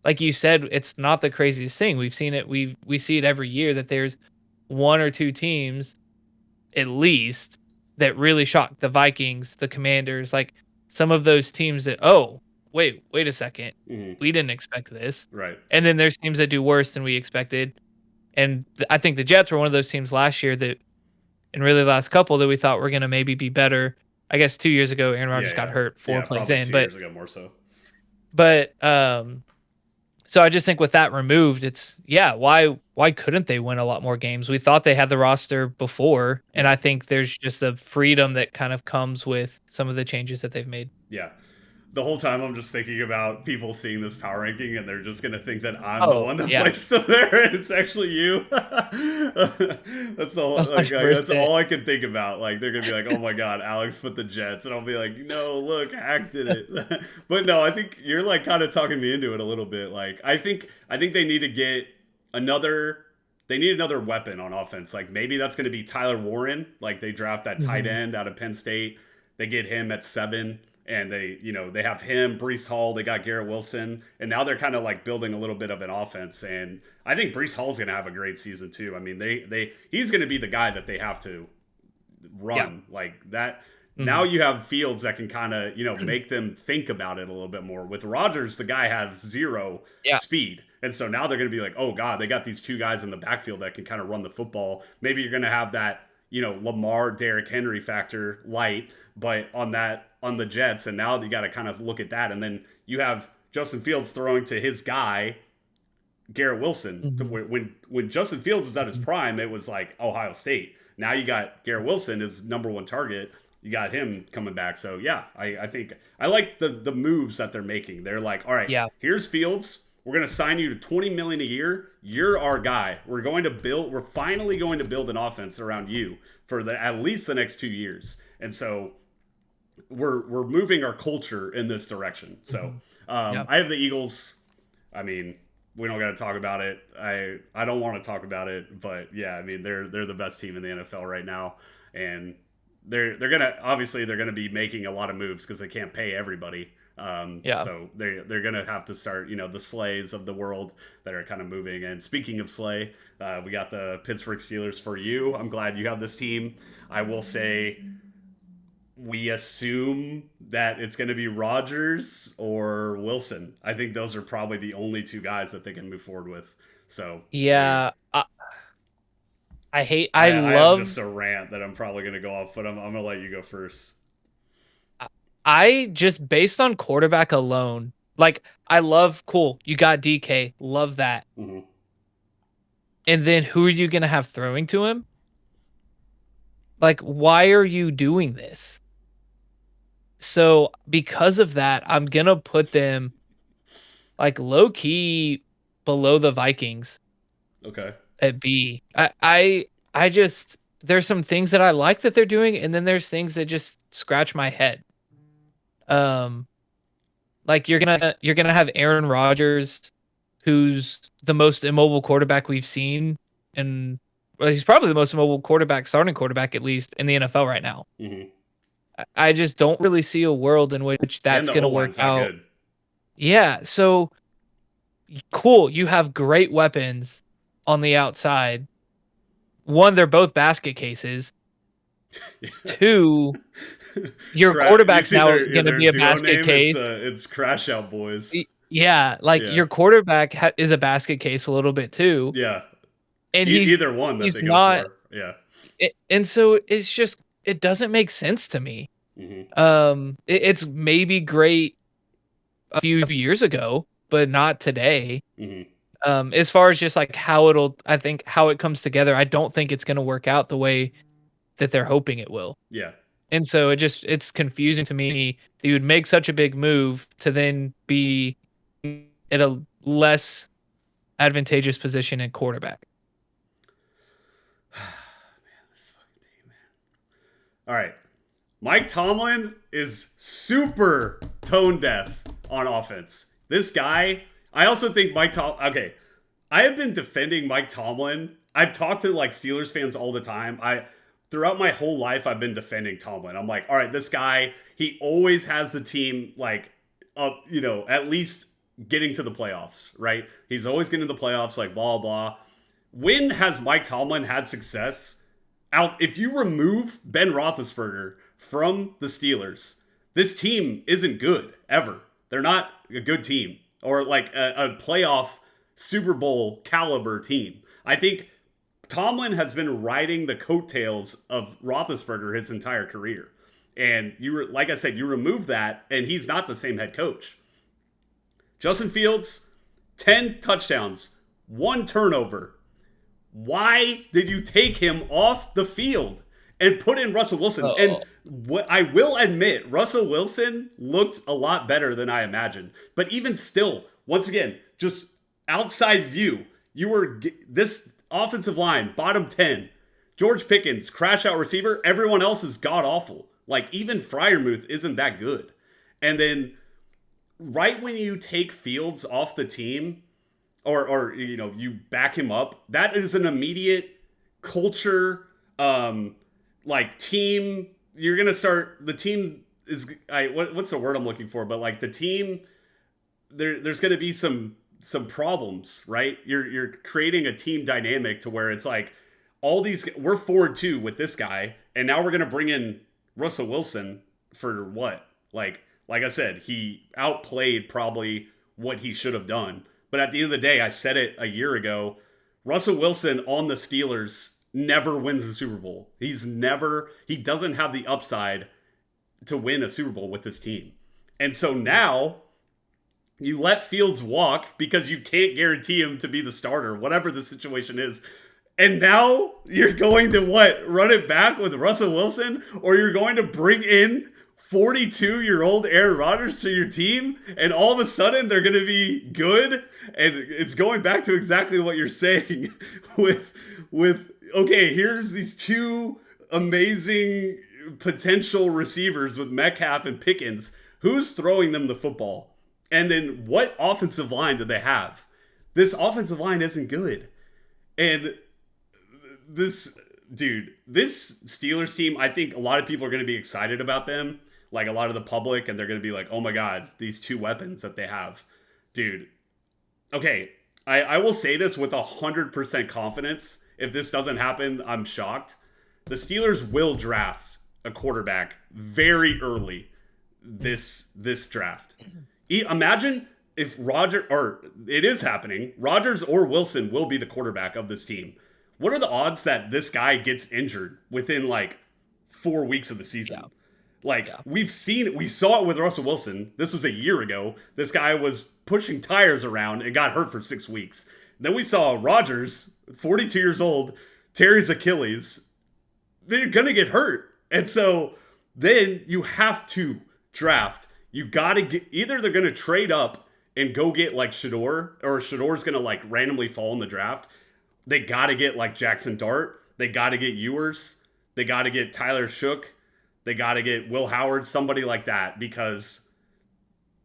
like you said, it's not the craziest thing. We've seen it. We see it every year that there's one or two teams at least that really shocked the Vikings, the Commanders, like some of those teams that, oh, wait a second. Hmm. We didn't expect this. Right. And then there's teams that do worse than we expected. And I think the Jets were one of those teams last year that, and really the last couple that we thought were going to maybe be better. I guess 2 years ago, Aaron Yeah, Rodgers got yeah. hurt four Yeah, plays probably in, 2 years ago more so. but so I just think with that removed, it's yeah, why couldn't they win a lot more games? We thought they had the roster before, and Yeah. I think there's just a freedom that kind of comes with some of the changes that they've made. Yeah. The whole time I'm just thinking about people seeing this power ranking and they're just gonna think that I'm the Oh, one that yeah, placed them there and it's actually you. That's the whole, that's 100%. all I can think about. Like they're gonna be like, oh my god, Alex put the Jets, and I'll be like, no, look, Hack did it. But no, I think you're like kind of talking me into it a little bit. Like I think they need to get another they need another weapon on offense. Like maybe that's going to be Tyler Warren. Like they draft that tight Mhm. end out of Penn State. They get him at 7, and they have him, Brees Hall. They got Garrett Wilson, and now they're kind of like building a little bit of an offense. And I think Brees Hall's going to have a great season too. I mean, he's going to be the guy that they have to Yeah. run like that. Now Mhm. you have Fields that can kind of make them think about it a little bit more. With Rodgers, the guy has zero Yeah. speed, and so now they're going to be like, oh god, they got these two guys in the backfield that can kind of run the football. Maybe you're going to have that Lamar, Derrick Henry factor light, but on the Jets, and now you got to kind of look at that, and then you have Justin Fields throwing to his guy Garrett Wilson. Mhm. When Justin Fields is at his Mhm. prime, it was like Ohio State. Now you got Garrett Wilson as number one target. You got him coming back. So yeah, I think I like the moves that they're making. They're like, all right, Yeah. here's Fields. We're gonna sign you to 20 million a year. You're our guy. We're finally going to build an offense around you for at least the next 2 years. And so we're moving our culture in this direction. So Mhm. Yeah. I have the Eagles. I mean, we don't got to talk about it. I don't want to talk about it, but yeah, I mean they're the best team in the NFL right now, and they're gonna be making a lot of moves because they can't pay everybody. Yeah. So they're gonna have to start the Slays of the world that are kind of moving. And speaking of Slay, we got the Pittsburgh Steelers for you. I'm glad you have this team. I will say we assume that it's going to be Rodgers or Wilson. I think those are probably the only two guys that they can move forward with. So Yeah. I I have love just a rant that I'm probably going to go off, but I'm going to let you go first. I just based on quarterback alone, like I love cool. You got DK, love that. Hmm. And then who are you gonna have throwing to him? Like, why are you doing this? So because of that, I'm gonna put them like low key below the Vikings Okay. at B. I just there's some things that I like that they're doing, and then there's things that just scratch my head. Um, like you're gonna have Aaron Rodgers, who's the most immobile quarterback we've seen, and well, he's probably the most immobile quarterback, starting quarterback at least in the NFL right now. Hmm. I just don't really see a world in which And that's the going to O work line's not out. good. Yeah, so cool. You have great weapons on the outside. One, they're both basket cases. Two, your You quarterback's see now their going to their be a duo basket name? case. It's Crash Out Boys. Yeah, like Yeah. your quarterback is a basket case a little bit too, Yeah. and Either one that he's they go not. for. Yeah. And so it's just it doesn't make sense to me. Hmm. It's maybe great a few years ago, but not today. Hmm. As far as just like I think how it comes together, I don't think it's going to work out the way that they're hoping it will. Yeah. And so it's confusing to me that you would make such a big move to then be at a less advantageous position in quarterback. This fucking team, man. All right. Mike Tomlin is super tone deaf on offense. This guy, I also think okay, I have been defending Mike Tomlin. I've talked to like Steelers fans all the time. Throughout my whole life I've been defending Tomlin. I'm like, all right, this guy, he always has the team like up, at least getting to the playoffs, right? He's always getting to the playoffs, like blah blah. when has Mike Tomlin had success? Out if you remove Ben Roethlisberger from the Steelers, this team isn't good ever. They're not a good team or like a playoff Super Bowl caliber team. I think Tomlin has been riding the coattails of Roethlisberger his entire career. And like I said, you remove that, and he's not the same head coach. Justin Fields, 10 touchdowns, 1 turnover. Why did you take him off the field and put in Russell Wilson? And what I will admit, Russell Wilson looked a lot better than I imagined. But even still, once again, just outside view, this offensive line, bottom 10. George Pickens, crash out receiver. Everyone else is god awful. Like even Freiermuth isn't that good. And then right when you take Fields off the team, or you back him up, that is an immediate culture, like team. You're gonna start the team is what's the word I'm looking for? But like the team, there's gonna be some problems, right? You're creating a team dynamic to where it's like all these we're 4-2 with this guy, and now we're gonna bring in Russell Wilson for what? Like I said, he outplayed probably what he should have done. But at the end of the day, I said it a year ago, Russell Wilson on the Steelers never wins a Super Bowl. He doesn't have the upside to win a Super Bowl with this team. And so now you let Fields walk because you can't guarantee him to be the starter, whatever the situation is. And now you're going to run it back with Russell Wilson? Or you're going to bring in 42-year-old Aaron Rodgers to your team, and all of a sudden they're going to be good? And it's going back to exactly what you're saying with okay, here's these 2 amazing potential receivers with Metcalf and Pickens. Who's throwing them the football? And then what offensive line do they have? This offensive line isn't good. And this Steelers team, I think a lot of people are going to be excited about them, like a lot of the public, and they're going to be like, oh my God, these 2 weapons that they have. Dude, okay, I will say this with 100% confidence. If this doesn't happen, I'm shocked. The Steelers will draft a quarterback very early this draft. Imagine if it is happening, Rodgers or Wilson will be the quarterback of this team. What are the odds that this guy gets injured within like 4 weeks of the season? Yeah. We saw it with Russell Wilson. This was a year ago. This guy was pushing tires around and got hurt for 6 weeks. Then we saw Rodgers, 42 years old, tear his Achilles. They're going to get hurt. And so then you have to draft. You got to get, either they're going to trade up and go get like Shador, or Shador's going to like randomly fall in the draft. They got to get like Jackson Dart. They got to get Ewers. They got to get Tyler Shook. They got to get Will Howard, somebody like that, because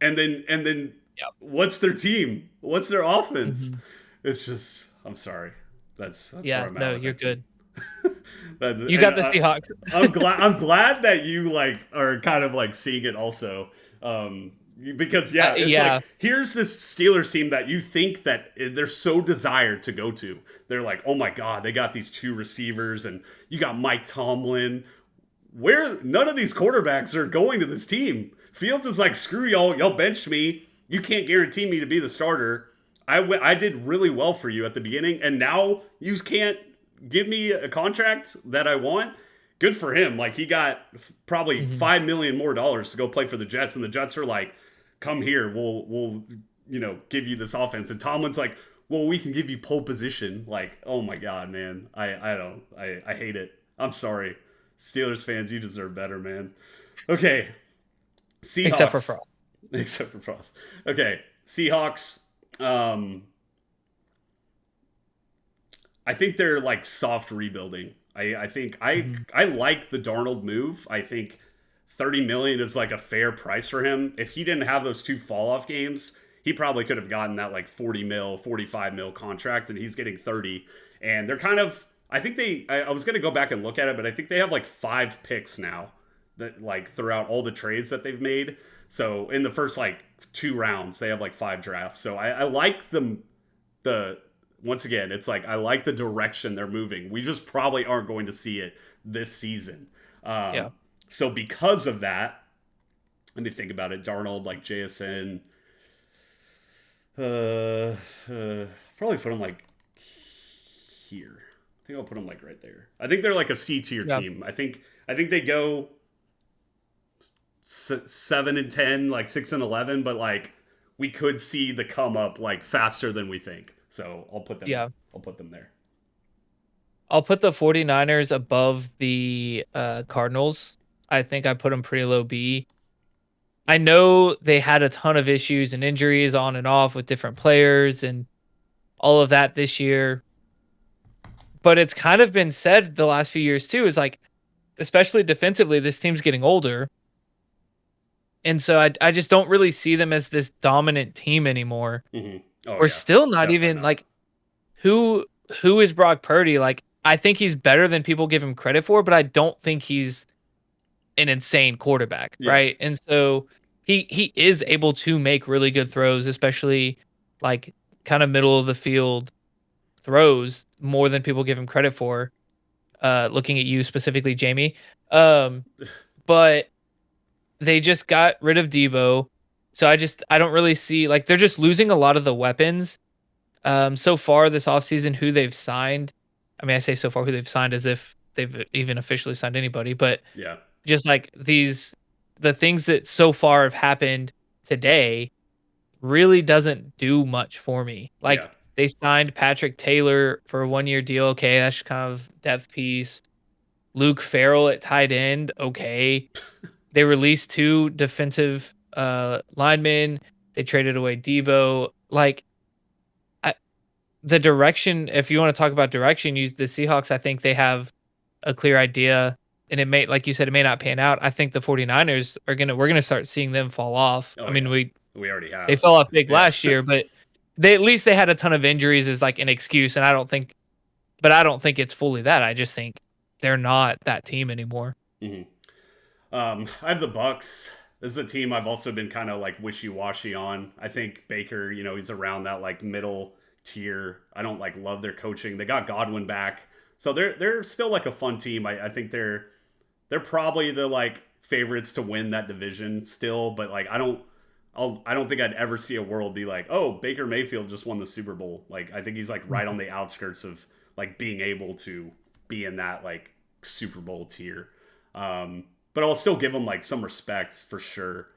and then yep. What's their team? What's their offense? Mm-hmm. It's just, I'm sorry. That's yeah, where I'm at. No, you're good. You got the Seahawks. I'm glad that you like are kind of like seeing it also. Because it's like, here's this Steelers team that you think that they're so desired to go to. They're like, oh my God, they got these 2 receivers, and you got Mike Tomlin. Where none of these quarterbacks are going to this team. Fields is like, screw y'all benched me. You can't guarantee me to be the starter. I did really well for you at the beginning, and now you can't give me a contract that I want. Good for him. Like, he got probably $5 million more to go play for the Jets, and the Jets are like, come here, we'll give you this offense. And Tomlin's like, well, we can give you pole position. Like, oh my God, man. I hate it. I'm sorry. Steelers fans, you deserve better, man. Okay. Seahawks. Except for Frost. Okay. Seahawks. I think they're like soft rebuilding. I think I like the Darnold move. I think $30 million is like a fair price for him. If he didn't have those 2 fall-off games, he probably could have gotten that like 40 mil, 45 mil contract, and he's getting 30. And they're kind of, I think I was going to go back and look at it, but I think they have like 5 picks now that like throughout all the trades that they've made. So in the first like 2 rounds, they have like 5 drafts. So I like the once again, it's like I like the direction they're moving. We just probably aren't going to see it this season. Yeah. So because of that, let me think about it. Darnold, like JSN, uh, probably put him like here. I think I'll put them like right there. I think they're like a C tier Yeah. team. I think they go 7-10, like 6-11, but like we could see the come up like faster than we think. So I'll put them. Yeah. I'll put them there. I'll put the 49ers above the, Cardinals. I think I put them pretty low B. I know they had a ton of issues and injuries on and off with different players and all of that this year, but it's kind of been said the last few years too, is like, especially defensively, this team's getting older, and so I just don't really see them as this dominant team anymore. Hmm. Oh We're yeah, still not definitely even not. like, who who is Brock Purdy? Like, I think he's better than people give him credit for, but I don't think he's an insane quarterback, Yeah, right? And so he is able to make really good throws, especially like kind of middle of the field throws more than people give him credit for. Looking at you specifically, Jamie. Um, but they just got rid of Debo. So I don't really see, like, they're just losing a lot of the weapons. So far this offseason, who they've signed. I mean, I say so far who they've signed as if they've even officially signed anybody, but yeah, just like the things that so far have happened today really doesn't do much for me. yeah. Like, they signed Patrick Taylor for a 1-year deal. Okay, that's kind of depth piece. Luke Farrell at tight end. Okay. They released 2 defensive linemen. They traded away Debo. Like, I, the direction, if you want to talk about direction, use the Seahawks, I think they have a clear idea, and it may, like you said, it may not pan out. I think the 49ers we're gonna start seeing them fall off. I Oh mean, yeah. We already they have. fell off big Yeah. last year, but they, at least they had a ton of injuries as like an excuse, and I don't think it's fully that. I just think they're not that team anymore. Hmm. I have the Bucks. This is a team I've also been kind of like wishy washy on. I think Baker, he's around that like middle tier. I don't like love their coaching. They got Godwin back, so they're still like a fun team. I think they're probably the like favorites to win that division still, but like I don't think I'd ever see a world be like, oh, Baker Mayfield just won the Super Bowl. Like I think he's like right on Mhm. the outskirts of like being able to be in that like Super Bowl tier. But I'll still give him like some respect for sure.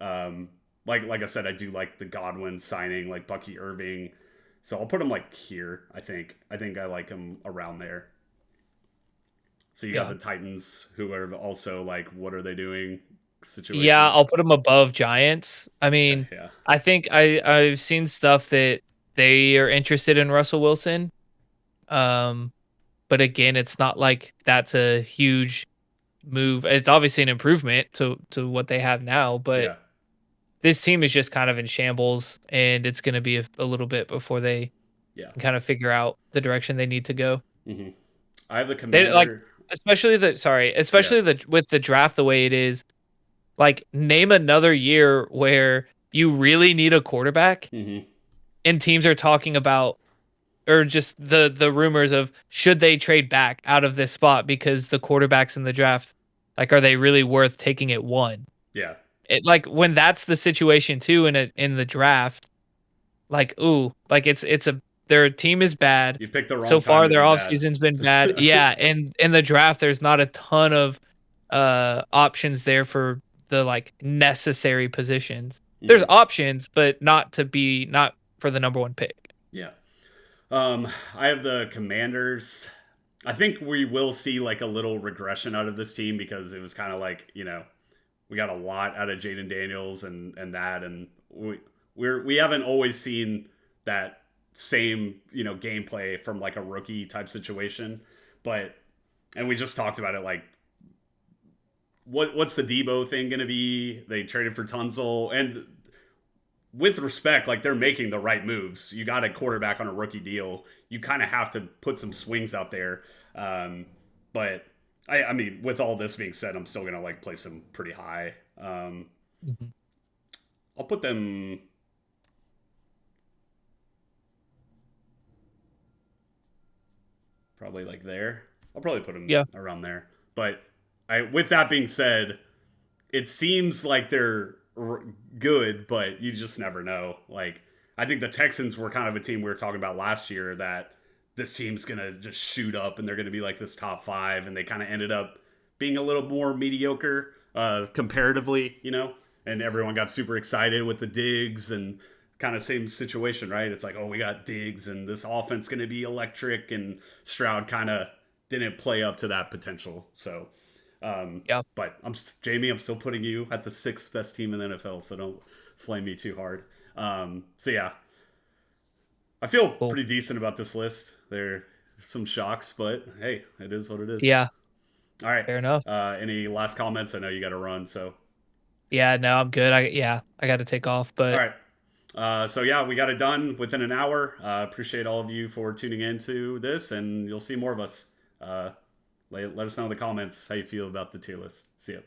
Um, like I said, I do like the Godwin signing, like Bucky Irving. So I'll put him like here. I think I like him around there. So you got Yeah. the Titans, who are also like, what are they doing? Yeah, Situation. I'll put them above Giants. I Okay, mean, yeah, I think I've seen stuff that they are interested in Russell Wilson. Um, but again, it's not like that's a huge move. It's obviously an improvement to what they have now, but yeah, this team is just kind of in shambles, and it's going to be a little bit before they yeah. can kind of figure out the direction they need to go. Hmm. I have the They like, Commander. Yeah. especially the with the draft the way it is. Like, name another year where you really need a quarterback Hmm. and teams are talking about, or just the rumors of, should they trade back out of this spot because the quarterbacks in the draft, like, are they really worth taking at 1? Yeah. It, like, when that's the situation too in the draft, like, ooh, like, it's a, their team is bad. You picked the So wrong time far, to their be bad. offseason's been bad. Yeah, and in the draft, there's not a ton of options there for the, like, necessary positions. There's Hmm. options, but not for the number 1 pick. Yeah. I have the Commanders. I think we will see like a little regression out of this team because it was kind of like we got a lot out of Jaden Daniels and that and we haven't always seen that same gameplay from like a rookie type situation, but and we just talked about it like what's the Debo thing gonna be? They traded for Tunzel and with respect, like they're making the right moves. You got a quarterback on a rookie deal. You kind of have to put some swings out there. But I mean, with all this being said, I'm still gonna like place them pretty high. Mhm. I'll put them. probably like there. I'll probably put them Yeah. around there. But with that being said, it seems like they're good, but you just never know. Like I think the Texans were kind of a team we were talking about last year that this team's gonna just shoot up and they're gonna be like this top five, and they kind of ended up being a little more mediocre comparatively, you know. And everyone got super excited with the Diggs and kind of same situation, right? It's like, oh, we got Diggs and this offense gonna be electric, and Stroud kind of didn't play up to that potential. So Yeah. but Jamie. I'm still putting you at the sixth best team in the NFL, so don't flame me too hard. So yeah, I feel Cool. pretty decent about this list. There are some shocks, but hey, it is what it is. Yeah. All right. Fair enough. Any last comments? I know you got to run, so Yeah. No, I'm good. I got to take off, all but right. So yeah, we got it done within an hour. Appreciate all of you for tuning into this, and you'll see more of us. Let us know in the comments how you feel about the tier list. See ya.